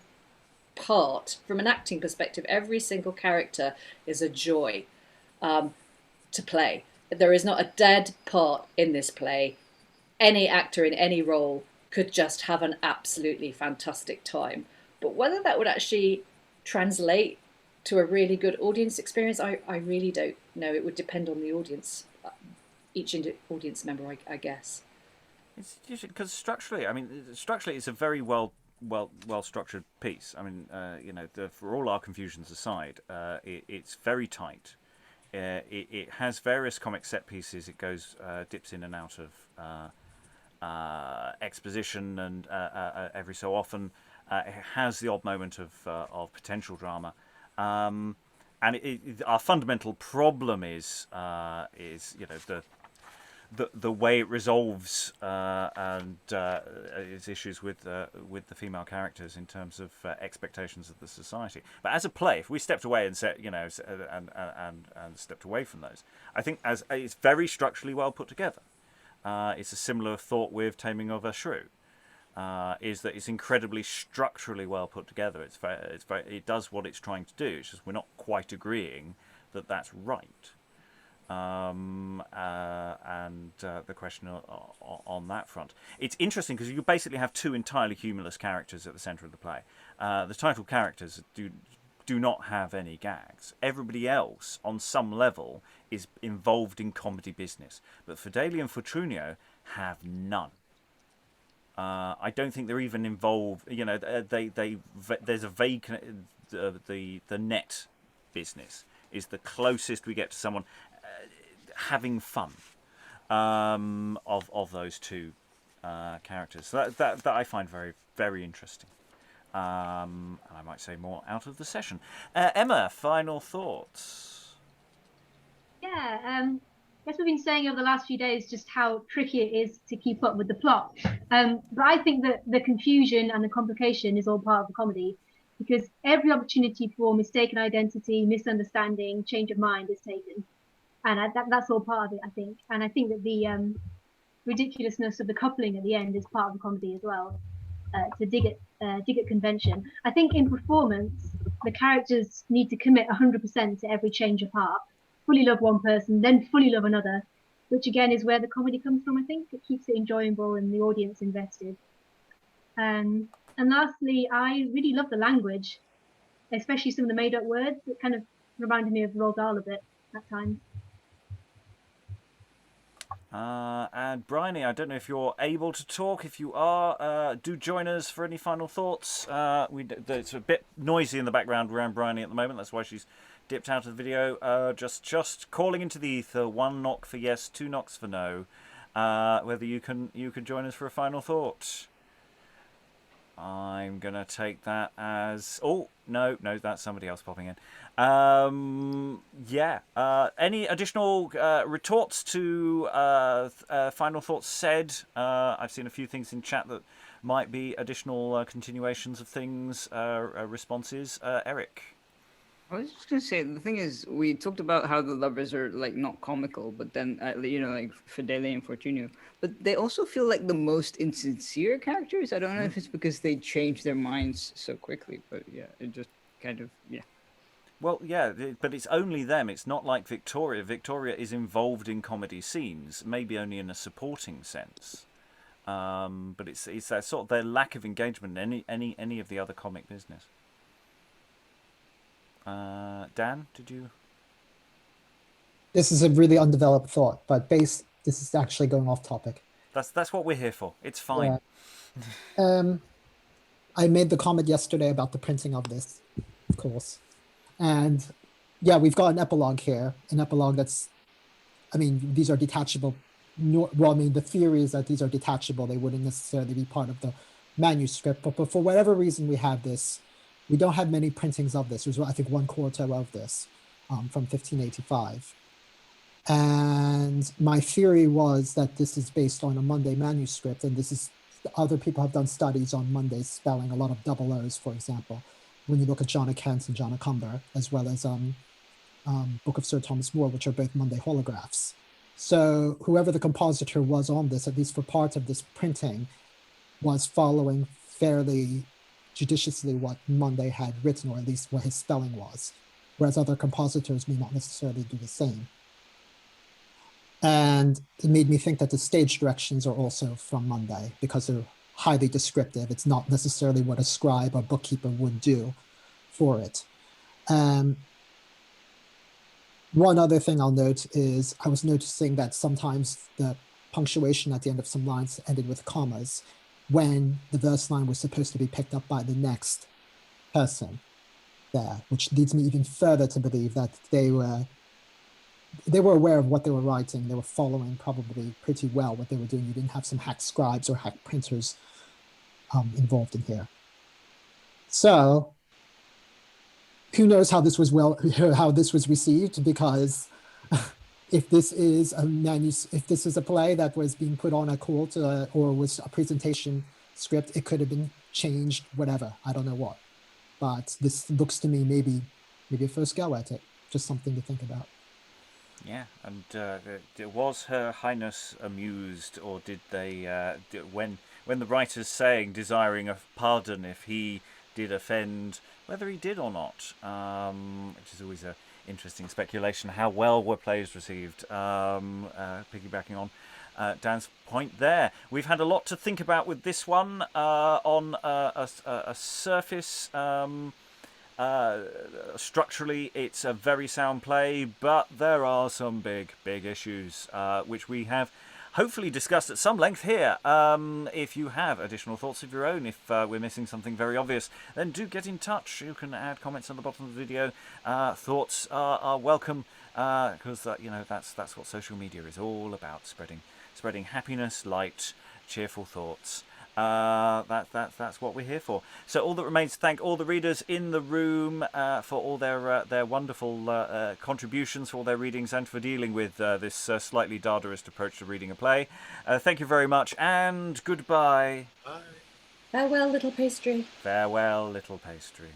part, from an acting perspective, every single character is a joy to play. There is not a dead part in this play. Any actor in any role could just have an absolutely fantastic time. But whether that would actually translate to a really good audience experience, I really don't know. It would depend on the audience, each audience member, I guess. It's usually because structurally it's a very well structured piece. I mean, for all our confusions aside, it's very tight. It has various comic set pieces. It goes dips in and out of exposition, and every so often it has the odd moment of potential drama. And our fundamental problem is the way it resolves and its issues with the female characters in terms of expectations of the society. But as a play, if we stepped away and said, and stepped away from those, I think as it's very structurally well put together. It's a similar thought with Taming of a Shrew. Is that it's incredibly structurally well put together. It does what it's trying to do. It's just we're not quite agreeing that that's right. And the question on that front, it's interesting because you basically have two entirely humorless characters at the centre of the play. The title characters do not have any gags. Everybody else, on some level, is involved in comedy business, but Fedele and Fortunio have none. I don't think they're even involved. There's a vague. The net business is the closest we get to someone having fun of those two characters. So that I find very, very interesting. And I might say more out of the session. Emma, final thoughts? Yeah, I guess we've been saying over the last few days just how tricky it is to keep up with the plot. But I think that the confusion and the complication is all part of the comedy, because every opportunity for mistaken identity, misunderstanding, change of mind is taken. And that's all part of it, I think. And I think that the ridiculousness of the coupling at the end is part of the comedy as well, to dig at convention. I think in performance, the characters need to commit 100% to every change of heart. Fully love one person, then fully love another, which again is where the comedy comes from, I think. It keeps it enjoyable and the audience invested. And lastly, I really love the language, especially some of the made-up words. It kind of reminded me of Roald Dahl a bit at times. And Briony, I don't know if you're able to talk. If you are, do join us for any final thoughts. It's a bit noisy in the background around Briony at the moment. That's why she's dipped out of the video. Just calling into the ether. 1 knock for yes, 2 knocks for no. Whether you can join us for a final thought. I'm gonna take that as no, that's somebody else popping in. Any additional retorts to final thoughts said? I've seen a few things in chat that might be additional continuations of things, responses. Eric. I was just gonna say, the thing is, we talked about how the lovers are like not comical, but then like Fedele and Fortunio, but they also feel like the most insincere characters. I don't know if it's because they change their minds so quickly, but yeah, it just kind of Well, yeah, but it's only them. It's not like Victoria. Victoria is involved in comedy scenes, maybe only in a supporting sense. But it's that sort of their lack of engagement in any of the other comic business. Dan, did you? This is a really undeveloped thought, but this is actually going off topic. That's what we're here for. It's fine. Yeah. I made the comment yesterday about the printing of this, of course. And yeah, we've got an epilogue here. An epilogue these are detachable. The theory is that these are detachable. They wouldn't necessarily be part of the manuscript, but for whatever reason we have this. We don't have many printings of this. There's, I think, 1/4 of this from 1585. And my theory was that this is based on a Munday manuscript, and other people have done studies on Munday spelling, a lot of double O's, for example, when you look at John of Kent and John of Cumber, as well as Book of Sir Thomas More, which are both Munday holographs. So whoever the compositor was on this, at least for part of this printing, was following fairly judiciously what Munday had written, or at least what his spelling was, whereas other compositors may not necessarily do the same. And it made me think that the stage directions are also from Munday because they're highly descriptive. It's not necessarily what a scribe or bookkeeper would do for it. One other thing I'll note is I was noticing that sometimes the punctuation at the end of some lines ended with commas when the verse line was supposed to be picked up by the next person there, which leads me even further to believe that they were aware of what they were writing. They were following probably pretty well what they were doing. You didn't have some hack scribes or hack printers involved in here. So who knows how this was received, because if this is a play that was being put on a court or was a presentation script, it could have been changed, whatever, I don't know what. But this looks to me maybe a first go at it, just something to think about. Yeah, and was Her Highness amused, or did they, when the writer's saying, desiring a pardon if he did offend, whether he did or not, which is always a interesting speculation. How well were plays received? Piggybacking on Dan's point there, we've had a lot to think about with this one on a surface. Structurally, it's a very sound play, but there are some big issues which we have hopefully discussed at some length here. If you have additional thoughts of your own, if we're missing something very obvious, then do get in touch. You can add comments on the bottom of the video. Thoughts are welcome, because that's what social media is all about: spreading happiness, light, cheerful thoughts. That's what we're here for. So all that remains to thank all the readers in the room for all their wonderful contributions, for all their readings, and for dealing with this slightly Dadaist approach to reading a play. Thank you very much, and goodbye. Bye. Farewell, little pastry. Farewell, little pastry.